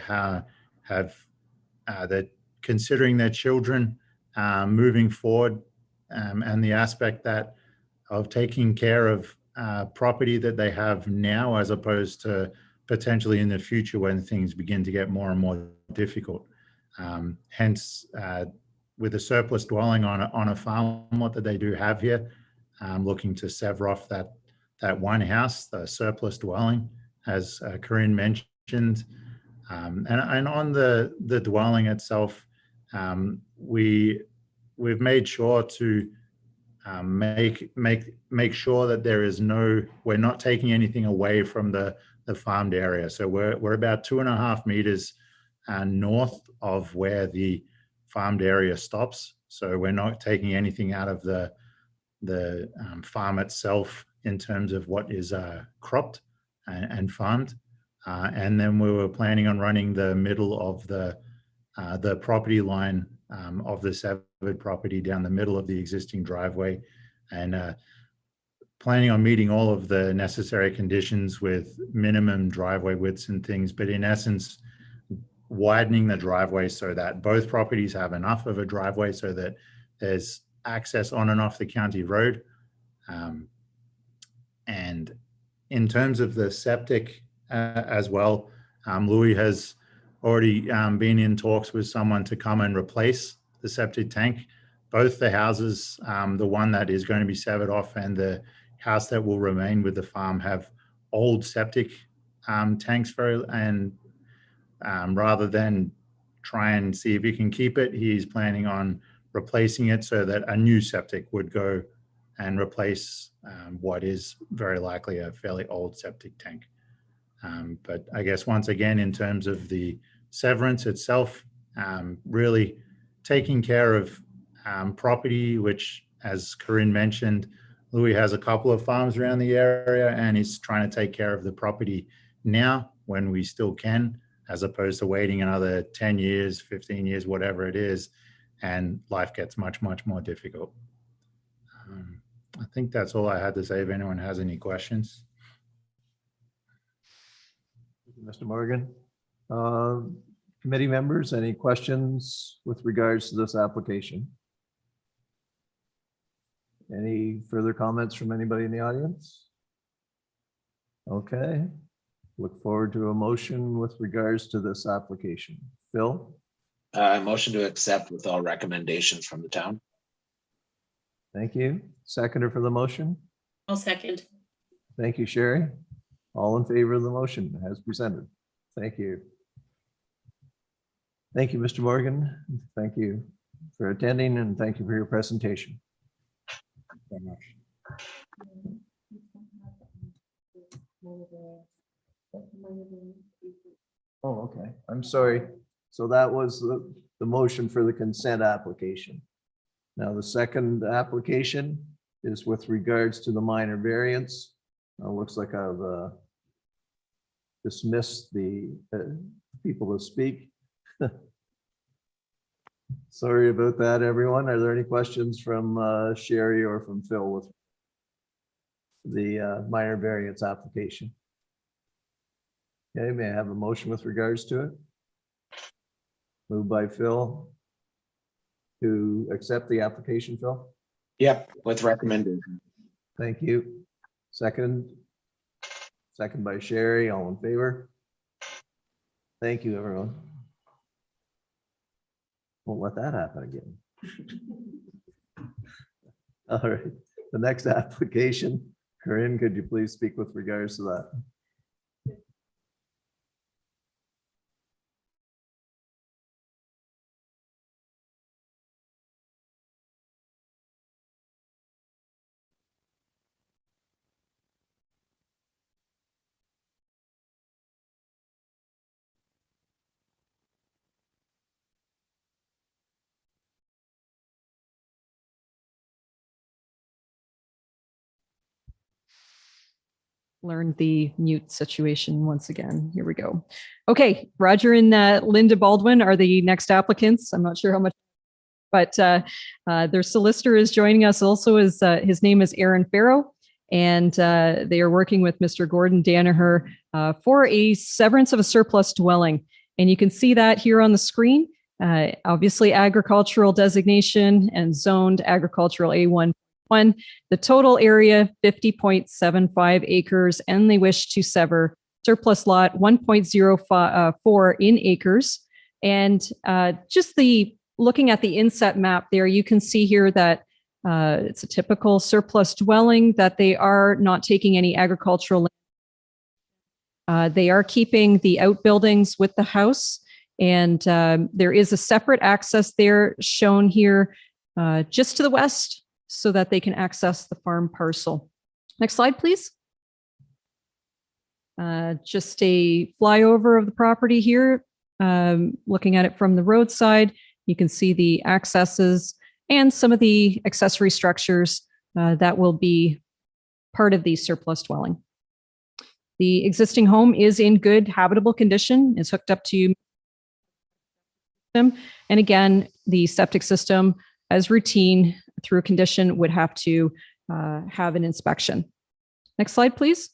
they're considering their children moving forward, and the aspect that of taking care of property that they have now, as opposed to potentially in the future when things begin to get more and more difficult. Hence, with a surplus dwelling on a farm, what that they do have here, looking to sever off that one house, the surplus dwelling, as Corinne mentioned. And on the dwelling itself, we've made sure to make sure that there is we're not taking anything away from the farmed area. So we're about 2.5 meters north of where the farmed area stops. So we're not taking anything out of the farm itself in terms of what is cropped and farmed. And then we were planning on running the middle of the property line of the severed property down the middle of the existing driveway, and planning on meeting all of the necessary conditions with minimum driveway widths and things, but in essence, widening the driveway so that both properties have enough of a driveway so that there's access on and off the county road. And in terms of the septic as well, Louis has already been in talks with someone to come and replace the septic tank. Both the houses, the one that is going to be severed off and the house that will remain with the farm, have old septic tanks and rather than try and see if he can keep it, he's planning on replacing it so that a new septic would go and replace what is very likely a fairly old septic tank. But I guess once again, in terms of the severance itself, really taking care of property, which, as Corinne mentioned, Louis has a couple of farms around the area, and he's trying to take care of the property now when we still can, as opposed to waiting another 10 years, 15 years, whatever it is, and life gets much, much more difficult. I think that's all I had to say. If anyone has any questions. Mr. Morgan. Committee members, any questions with regards to this application? Any further comments from anybody in the audience? Okay, look forward to a motion with regards to this application. Phil? Motion to accept with all recommendations from the town. Thank you. Seconder for the motion? I'll second. Thank you, Sherry. All in favor of the motion as presented. Thank you. Thank you, Mr. Morgan. Thank you for attending and thank you for your presentation. Very much. Oh, okay. I'm sorry. So that was the motion for the consent application. Now, the second application is with regards to the minor variance. Looks like I've dismissed the people to speak. Sorry about that, everyone. Are there any questions from Sherry or from Phil with the minor variance application? Okay, may I have a motion with regards to it? Moved by Phil to accept the application, Phil? Yep, with recommendation. Thank you. Second by Sherry, all in favor? Thank you, everyone. Won't let that happen again. All right, the next application, Corinne, could you please speak with regards to that? Learned the mute situation once again. Here we go. Okay, Roger and Linda Baldwin are the next applicants. I'm not sure how much, but their solicitor is joining us also. His name is Aaron Farrow, and they are working with Mr. Gordon Danaher for a severance of a surplus dwelling. And you can see that here on the screen. Obviously, agricultural designation and zoned agricultural A1. The total area 50.75 acres, and they wish to sever surplus lot 1.04 in acres. And just looking at the inset map there, you can see here that it's a typical surplus dwelling, that they are not taking any agricultural land. They are keeping the outbuildings with the house, and there is a separate access there shown here just to the west, so that they can access the farm parcel. Next slide, please. Just a flyover of the property here. Looking at it from the roadside, you can see the accesses and some of the accessory structures that will be part of the surplus dwelling. The existing home is in good habitable condition. It's hooked up to them. And again, the septic system, as routine through a condition, would have to have an inspection. Next slide, please.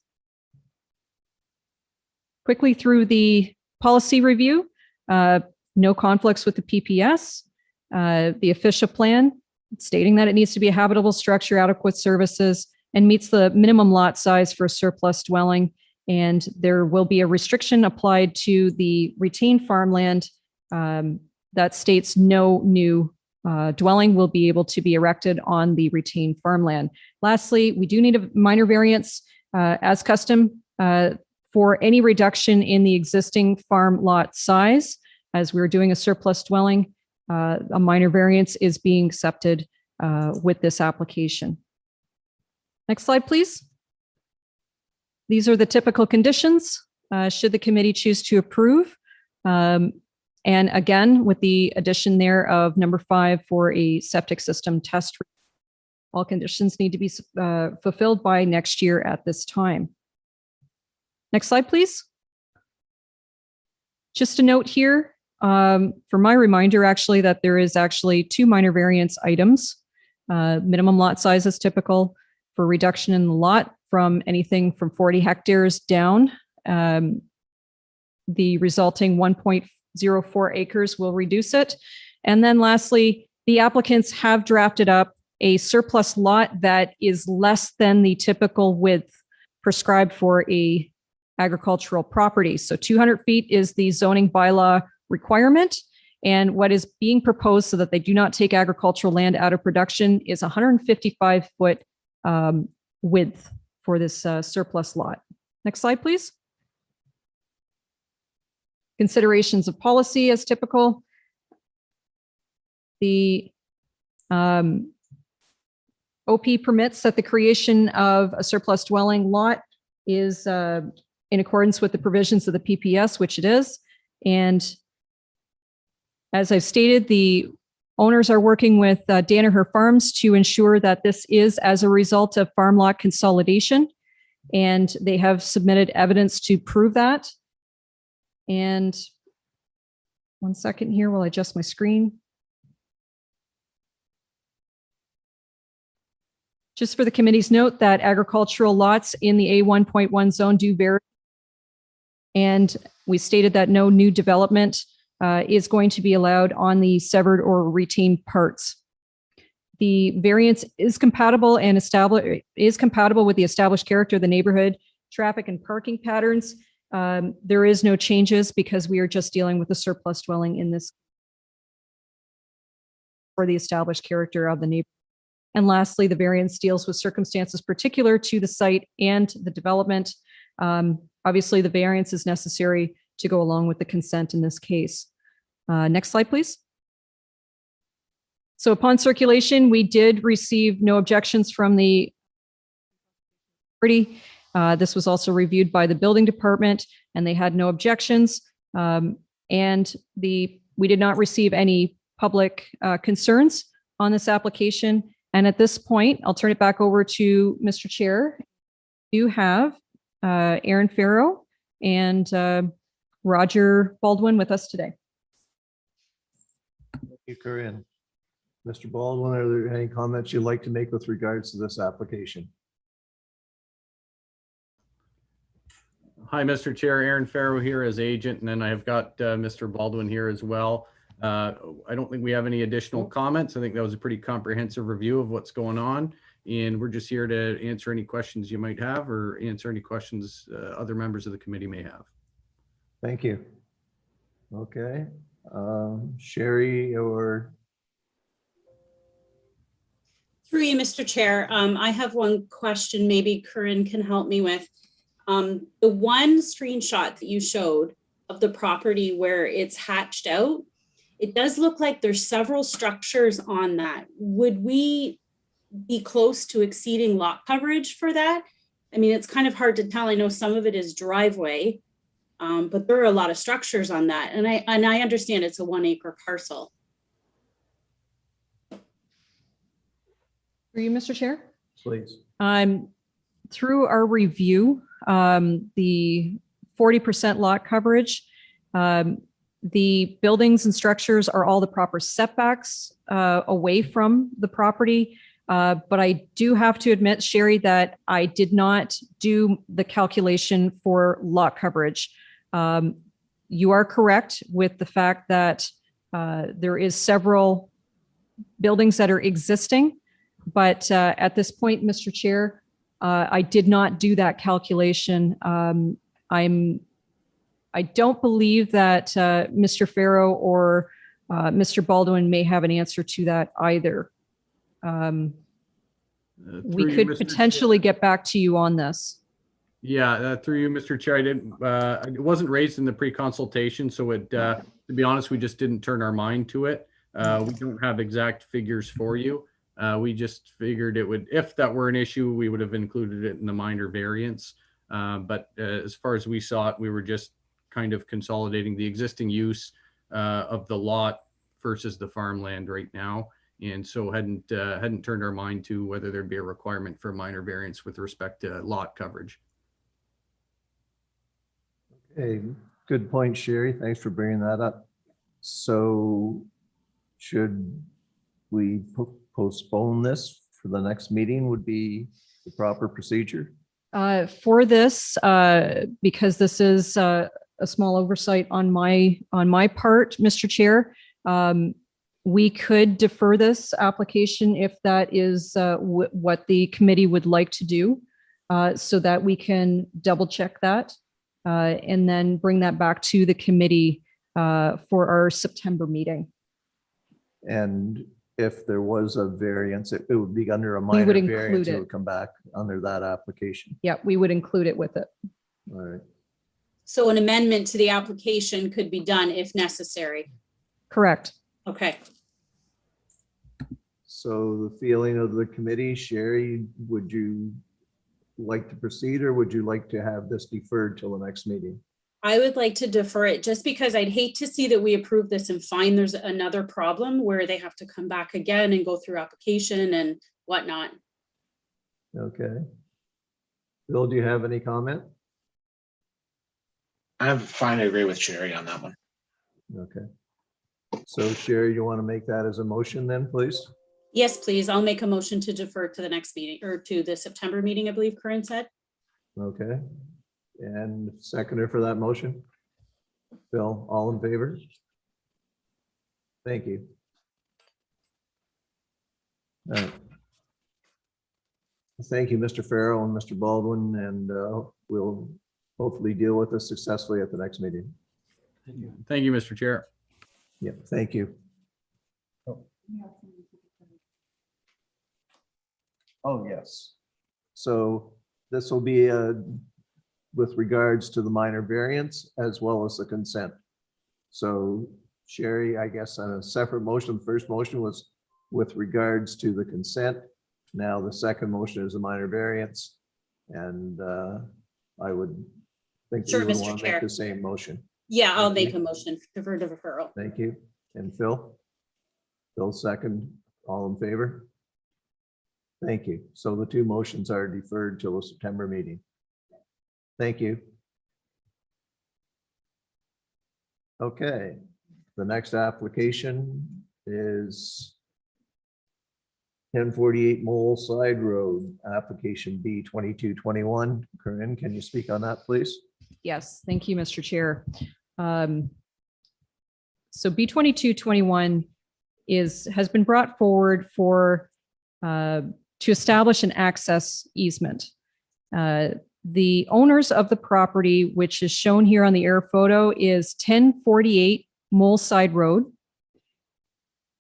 Quickly through the policy review, no conflicts with the PPS, the official plan stating that it needs to be a habitable structure, adequate services, and meets the minimum lot size for a surplus dwelling. And there will be a restriction applied to the retained farmland that states no new dwelling will be able to be erected on the retained farmland. Lastly, we do need a minor variance as custom for any reduction in the existing farm lot size. As we're doing a surplus dwelling, a minor variance is being accepted with this application. Next slide, please. These are the typical conditions should the committee choose to approve. And again, with the addition there of number 5 for a septic system test, all conditions need to be fulfilled by next year at this time. Next slide, please. Just a note here for my reminder, actually, that there is actually 2 minor variance items. Minimum lot size is typical for reduction in the lot from anything from 40 hectares down. the resulting 1.04 acres will reduce it. And then lastly, the applicants have drafted up a surplus lot that is less than the typical width prescribed for a agricultural property. So 200 feet is the zoning bylaw requirement. And what is being proposed so that they do not take agricultural land out of production is 155 foot width for this surplus lot. Next slide, please. Considerations of policy as typical. The OP permits that the creation of a surplus dwelling lot is in accordance with the provisions of the PPS, which it is. And as I've stated, the owners are working with Danaher Farms to ensure that this is as a result of farm lot consolidation. And they have submitted evidence to prove that. And one second here while I adjust my screen. Just for the committee's note that agricultural lots in the A1.1 zone do vary. And we stated that no new development is going to be allowed on the severed or retained parts. The variance is compatible and compatible with the established character of the neighborhood, traffic and parking patterns. There is no changes because we are just dealing with the surplus dwelling in this for the established character of the neighborhood. And lastly, the variance deals with circumstances particular to the site and the development. Obviously, the variance is necessary to go along with the consent in this case. Next slide, please. So upon circulation, we did receive no objections from the party. This was also reviewed by the building department and they had no objections. And we did not receive any public concerns on this application. And at this point, I'll turn it back over to Mr. Chair. You have Aaron Farrow and Roger Baldwin with us today. Thank you, Corinne. Mr. Baldwin, are there any comments you'd like to make with regards to this application? Hi, Mr. Chair, Aaron Farrow here as agent, and then I've got Mr. Baldwin here as well. I don't think we have any additional comments. I think that was a pretty comprehensive review of what's going on, and we're just here to answer any questions you might have or answer any questions other members of the committee may have. Thank you. Okay. Sherry or? Through you, Mr. Chair, I have one question maybe Corinne can help me with. The one screenshot that you showed of the property where it's hatched out, it does look like there's several structures on that. Would we be close to exceeding lot coverage for that? I mean, it's kind of hard to tell. I know some of it is driveway, but there are a lot of structures on that. And I understand it's a 1 acre parcel. For you, Mr. Chair? Please. Through our review, the 40% lot coverage, the buildings and structures are all the proper setbacks away from the property. But I do have to admit, Sherry, that I did not do the calculation for lot coverage. You are correct with the fact that there is several buildings that are existing. But at this point, Mr. Chair, I did not do that calculation. I don't believe that Mr. Farrow or Mr. Baldwin may have an answer to that either. We could potentially get back to you on this. Yeah, through you, Mr. Chair, I didn't. It wasn't raised in the pre-consultation, so it. To be honest, we just didn't turn our mind to it. We don't have exact figures for you. We just figured it would, if that were an issue, we would have included it in the minor variance. But as far as we saw it, we were just kind of consolidating the existing use of the lot versus the farmland right now. And so hadn't turned our mind to whether there'd be a requirement for a minor variance with respect to lot coverage. Okay, good point, Sherry. Thanks for bringing that up. So should we postpone this for the next meeting would be the proper procedure? For this, because this is a small oversight on my part, Mr. Chair. We could defer this application if that is what the committee would like to do, so that we can double check that and then bring that back to the committee for our September meeting. And if there was a variance, it would be under a We minor would include variance. It it. would come back under that application. Yeah, we would include it with it. All right. So an amendment to the application could be done if necessary. Correct. Okay. So the feeling of the committee, Sherry, would you like to proceed, or would you like to have this deferred till the next meeting? I would like to defer it just because I'd hate to see that we approve this and find there's another problem where they have to come back again and go through application and whatnot. Okay. Bill, do you have any comment? I'm fine to agree with Sherry on that one. Okay. So Sherry, you want to make that as a motion then, please? Yes, please. I'll make a motion to defer to the next meeting or to the September meeting, I believe Corinne said. Okay. And seconder for that motion? Bill, all in favor? Thank you. All right. Thank you, Mr. Farrell and Mr. Baldwin, and we'll hopefully deal with this successfully at the next meeting. Thank you, Mr. Chair. Yep, thank you. Oh, yes. So this will be with regards to the minor variance as well as the consent. So Sherry, I guess on a separate motion, the first motion was with regards to the consent. Now the second motion is a minor variance. And I would think Sure, you would Mr. want to Chair. make the same motion. Yeah, I'll Thank make you. a motion for deferral. Thank you. And Phil? Phil second, all in favor? Thank you. So the two motions are deferred till the September meeting. Thank you. Okay, the next application is 1048 Mole Side Road, application B 2221. Corinne, can you speak on that, please? Yes, thank you, Mr. Chair. So B 2221 has been brought forward for to establish an access easement. The owners of the property, which is shown here on the air photo, is 1048 Mole Side Road.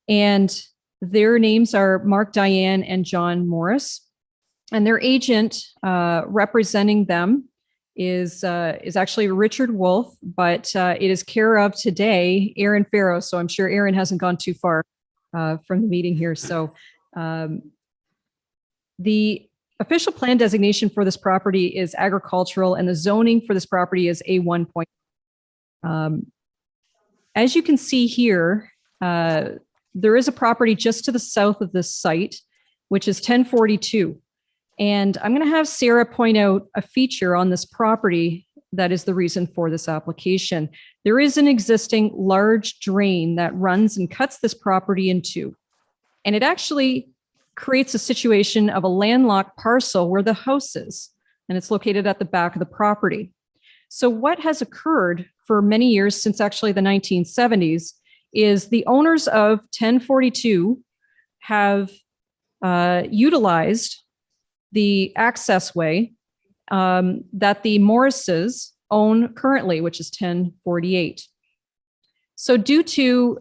And their names are Mark Diane and John Morris. And their agent representing them is actually Richard Wolf, but it is care of today, Aaron Farrow. So I'm sure Aaron hasn't gone too far from the meeting here. So the official plan designation for this property is agricultural, and the zoning for this property is A1 point. As you can see here, there is a property just to the south of this site, which is 1042. And I'm going to have Sarah point out a feature on this property that is the reason for this application. There is an existing large drain that runs and cuts this property in two. And it actually creates a situation of a landlocked parcel where the house is, and it's located at the back of the property. So what has occurred for many years, since actually the 1970s, is the owners of 1042 have utilized the access way that the Morrises own currently, which is 1048. So due to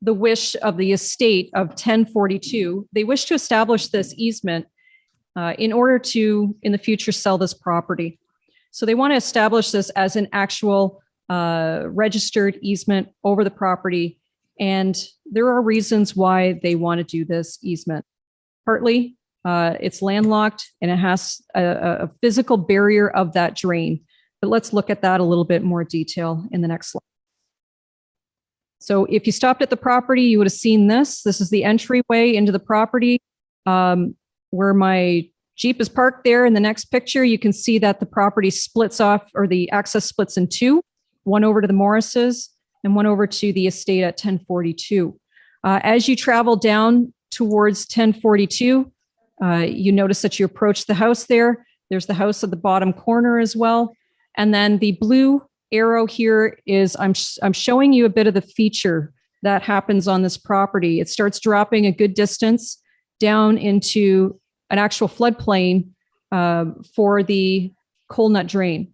the wish of the estate of 1042, they wish to establish this easement in order to, in the future, sell this property. So they want to establish this as an actual registered easement over the property. And there are reasons why they want to do this easement. Partly, it's landlocked and it has a physical barrier of that drain. But let's look at that a little bit more detail in the next slide. So if you stopped at the property, you would have seen this. This is the entryway into the property where my Jeep is parked there. In the next picture, you can see that the property splits off, or the access splits in two, one over to the Morrises and one over to the estate at 1042. As you travel down towards 1042, you notice that you approach the house there. There's the house at the bottom corner as well. And then the blue arrow here is I'm showing you a bit of the feature that happens on this property. It starts dropping a good distance down into an actual floodplain for the coal nut drain.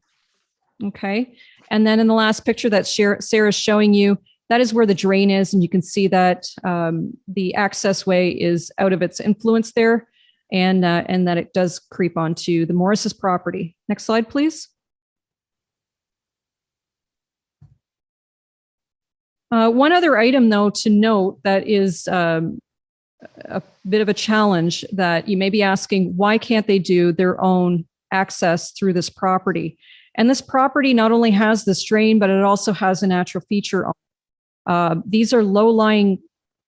Okay. And then in the last picture that Sarah's showing you, that is where the drain is. And you can see that the access way is out of its influence there, and that it does creep onto the Morris's property. Next slide, please. One other item, though, to note that is a bit of a challenge that you may be asking, why can't they do their own access through this property? And this property not only has this drain, but it also has a natural feature. These are low-lying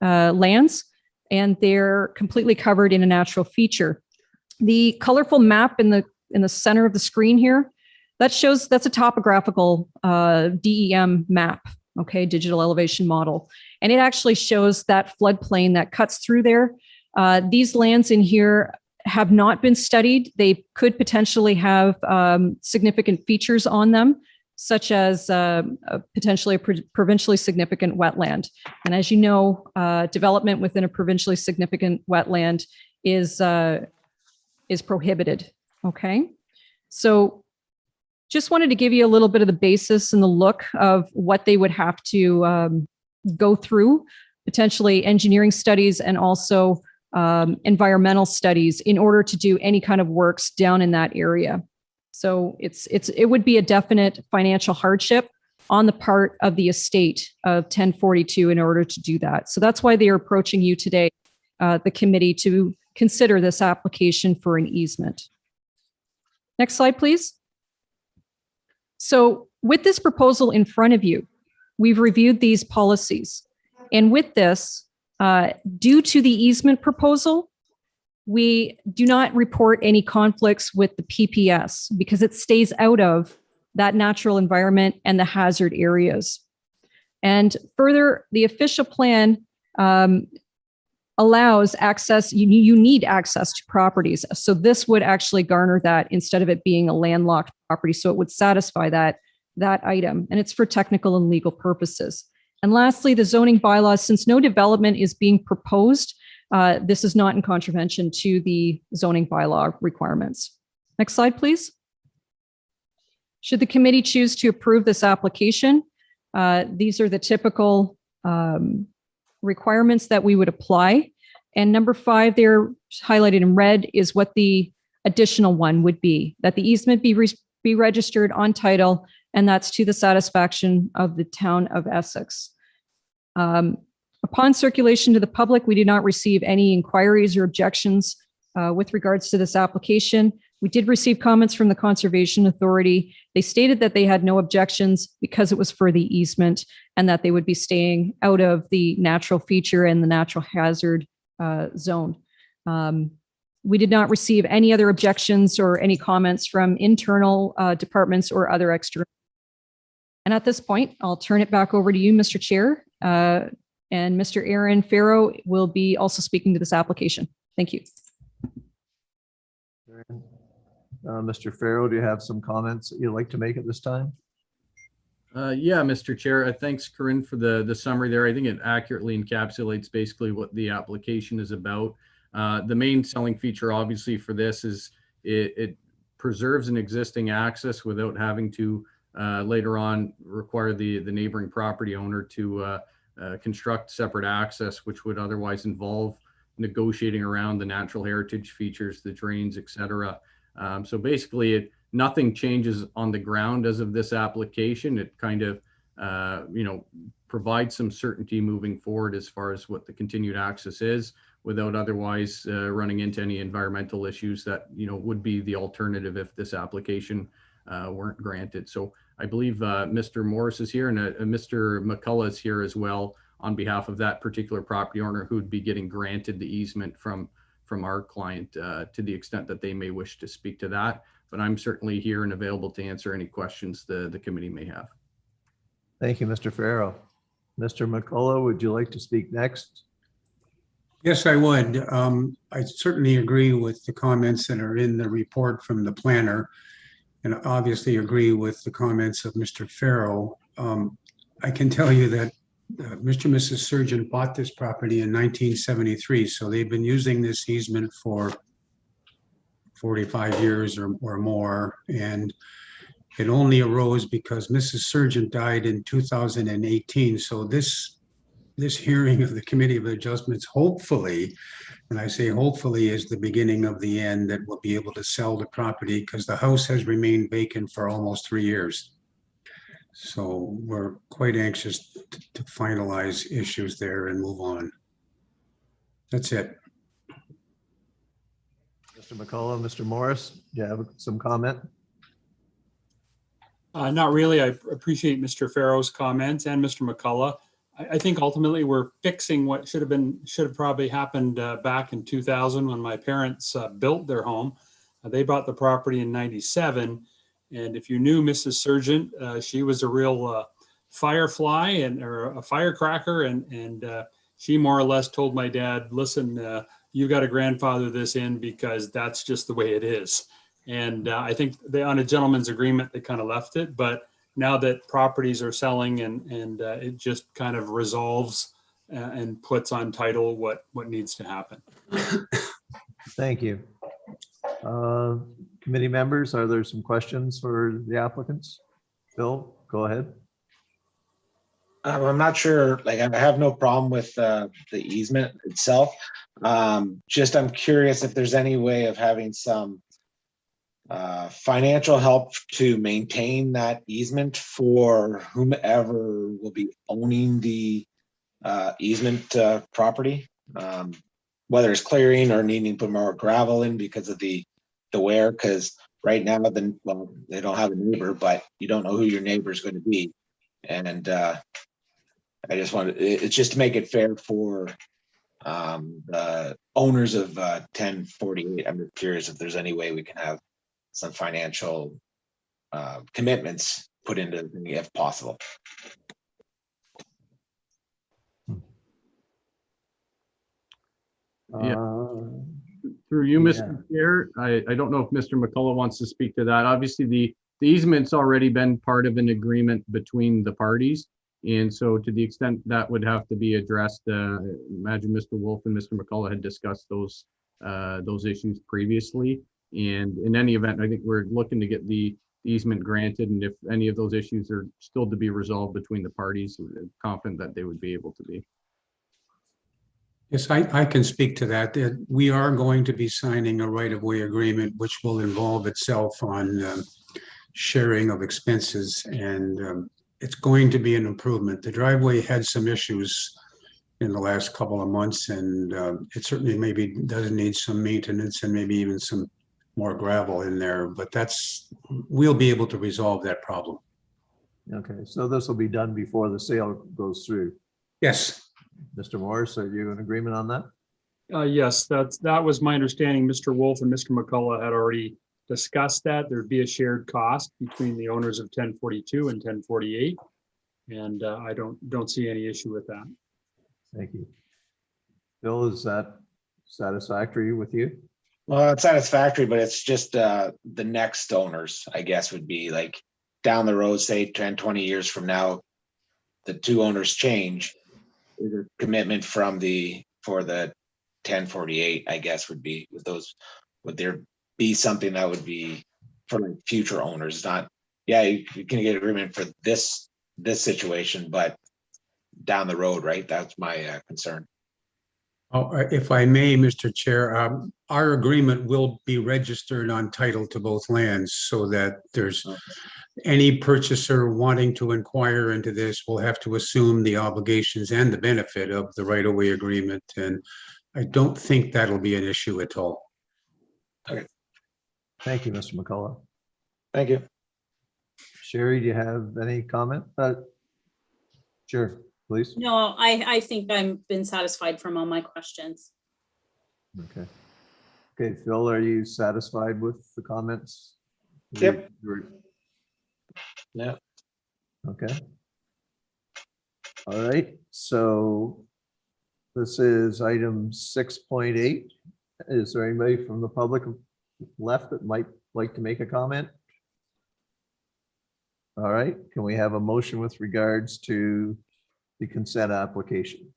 lands, and they're completely covered in a natural feature. The colorful map in the center of the screen here, that's a topographical DEM map, okay, digital elevation model. And it actually shows that floodplain that cuts through there. These lands in here have not been studied. They could potentially have significant features on them, such as potentially a provincially significant wetland. And as you know, development within a provincially significant wetland is prohibited, okay? So just wanted to give you a little bit of the basis and the look of what they would have to go through, potentially engineering studies and also environmental studies in order to do any kind of works down in that area. So it would be a definite financial hardship on the part of the estate of 1042 in order to do that. So that's why they are approaching you today, the committee, to consider this application for an easement. Next slide, please. So with this proposal in front of you, we've reviewed these policies. And with this, due to the easement proposal, we do not report any conflicts with the PPS because it stays out of that natural environment and the hazard areas. And further, the official plan allows access, you need access to properties. So this would actually garner that instead of it being a landlocked property. So it would satisfy that item, and it's for technical and legal purposes. And lastly, the zoning bylaws, since no development is being proposed, this is not in contravention to the zoning bylaw requirements. Next slide, please. Should the committee choose to approve this application, these are the typical requirements that we would apply. And number 5 there, highlighted in red, is what the additional one would be, that the easement be registered on title, and that's to the satisfaction of the town of Essex. Upon circulation to the public, we did not receive any inquiries or objections with regards to this application. We did receive comments from the Conservation Authority. They stated that they had no objections because it was for the easement and that they would be staying out of the natural feature and the natural hazard zone. We did not receive any other objections or any comments from internal departments or other external. And at this point, I'll turn it back over to you, Mr. Chair. And Mr. Aaron Farrow will be also speaking to this application. Thank you. Mr. Farrow, do you have some comments that you'd like to make at this time? Yeah, Mr. Chair. Thanks, Corinne, for the summary there. I think it accurately encapsulates basically what the application is about. The main selling feature, obviously, for this is it preserves an existing access without having to later on require the neighboring property owner to construct separate access, which would otherwise involve negotiating around the natural heritage features, the drains, etc. So basically, nothing changes on the ground as of this application. It kind of, provides some certainty moving forward as far as what the continued access is, without otherwise running into any environmental issues that would be the alternative if this application weren't granted. So I believe Mr. Morris is here, and Mr. McCullough is here as well on behalf of that particular property owner who would be getting granted the easement from our client to the extent that they may wish to speak to that. But I'm certainly here and available to answer any questions the committee may have. Thank you, Mr. Farrow. Mr. McCullough, would you like to speak next? Yes, I would. I certainly agree with the comments that are in the report from the planner. and obviously agree with the comments of Mr. Farrow. I can tell you that Mr. and Mrs. Surgeon bought this property in 1973, so they've been using this easement for 45 years or more, and it only arose because Mrs. Surgeon died in 2018. So this hearing of the Committee of Adjustments, hopefully, and I say hopefully, is the beginning of the end, that we'll be able to sell the property because the house has remained vacant for almost 3 years. So we're quite anxious to finalize issues there and move on. That's it. Mr. McCullough, Mr. Morris, do you have some comment? Not really. I appreciate Mr. Farrow's comments and Mr. McCullough. I think ultimately we're fixing what should have probably happened back in 2000 when my parents built their home. They bought the property in 97. And if you knew Mrs. Surgeon, she was a real firefly or a firecracker. And she more or less told my dad, listen, you got to grandfather this in because that's just the way it is. And I think on a gentleman's agreement, they kind of left it. But now that properties are selling and it just kind of resolves and puts on title what needs to happen. Thank you. Committee members, are there some questions for the applicants? Phil, go ahead. I'm not sure, like, I have no problem with the easement itself. Just I'm curious if there's any way of having some financial help to maintain that easement for whomever will be owning the easement property, whether it's clearing or needing to put more gravel in because of the wear. Because right now, they don't have a neighbor, but you don't know who your neighbor is going to be, and I just wanted it's just to make it fair for the owners of 1048. I'm curious if there's any way we can have some financial commitments put into it if possible. Yeah. Through you, Mr. Chair, I don't know if Mr. McCullough wants to speak to that. Obviously, the easement's already been part of an agreement between the parties. And so to the extent that would have to be addressed, imagine Mr. Wolf and Mr. McCullough had discussed those issues previously. And in any event, I think we're looking to get the easement granted. And if any of those issues are still to be resolved between the parties, we're confident that they would be able to be. Yes, I can speak to that. We are going to be signing a right-of-way agreement, which will involve itself on sharing of expenses, and it's going to be an improvement. The driveway had some issues in the last couple of months, and it certainly maybe does need some maintenance and maybe even some more gravel in there, but we'll be able to resolve that problem. Okay, so this will be done before the sale goes through. Yes. Mr. Morris, are you in agreement on that? Yes, that was my understanding. Mr. Wolf and Mr. McCullough had already discussed that. There'd be a shared cost between the owners of 1042 and 1048. And I don't see any issue with that. Thank you. Bill, is that satisfactory with you? Well, it's satisfactory, but it's just the next owners, I guess, would be like down the road, say 10, 20 years from now, the two owners change. The commitment for the 1048, I guess, would be with those. Would there be something that would be for like future owners? Not, yeah, you can get agreement for this situation, but down the road, right? That's my concern. Oh, if I may, Mr. Chair, our agreement will be registered on title to both lands so that there's any purchaser wanting to inquire into this will have to assume the obligations and the benefit of the right-of-way agreement. And I don't think that'll be an issue at all. Okay. Thank you, Mr. McCullough. Thank you. Sherry, do you have any comment? Sure, please. No, I think I've been satisfied from all my questions. Okay. Okay, Phil, are you satisfied with the comments? Yep. Yeah. Okay. All right, so this is item 6.8. Is there anybody from the public left that might like to make a comment? All right, can we have a motion with regards to the consent application?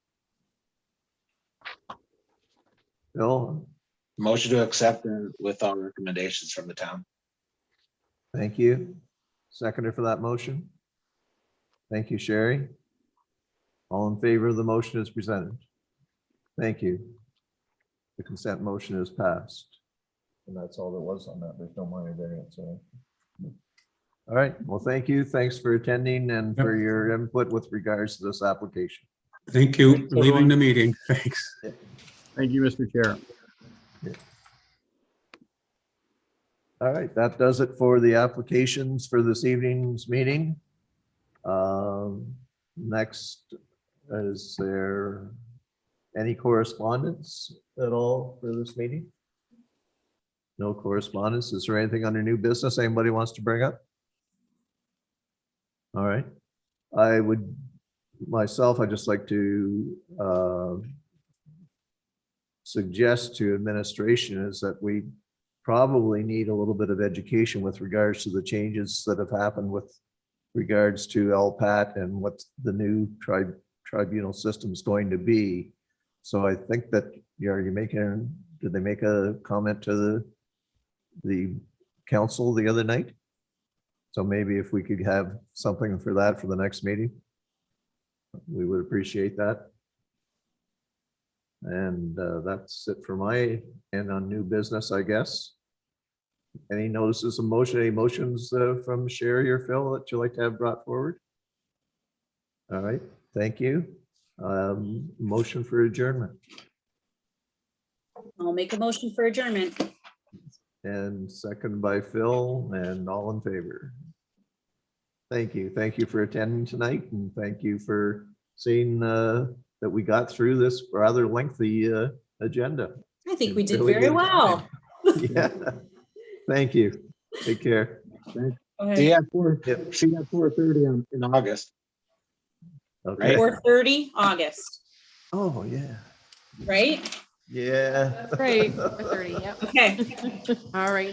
Bill, Motion to accept with all recommendations from the town. thank you. Seconder for that motion? Thank you, Sherry. All in favor of the motion as presented? Thank you. The consent motion is passed. And that's all there was on that. There's no minor variance. All right, well, thank you. Thanks for attending and for your input with regards to this application. Thank you. Thanks, Leaving everyone. the meeting. Thanks. Thank you, Mr. Chair. All right, that does it for the applications for this evening's meeting. Next, is there any correspondence at all for this meeting? No correspondence. Is there anything under new business anybody wants to bring up? All right, I would myself, I'd just like to suggest to administration is that we probably need a little bit of education with regards to the changes that have happened with regards to LPAT and what the new tribunal system is going to be. So I think that, are you making, did they make a comment to the council the other night? So maybe if we could have something for that for the next meeting, we would appreciate that. And that's it for my end on new business, I guess. Any notices of motion, any motions from Sherry or Phil that you'd like to have brought forward? All right, thank you. Motion for adjournment. I'll make a motion for adjournment. And second by Phil, and all in favor. Thank you. Thank you for attending tonight, and thank you for seeing that we got through this rather lengthy agenda. I think we did Really very good well. time. Yeah. Thank you. Take care. See you at Yep. 4:30 in August. Okay. 4:30 August, Oh, yeah. right? Yeah. Right, 4:30, yep. Okay. All right.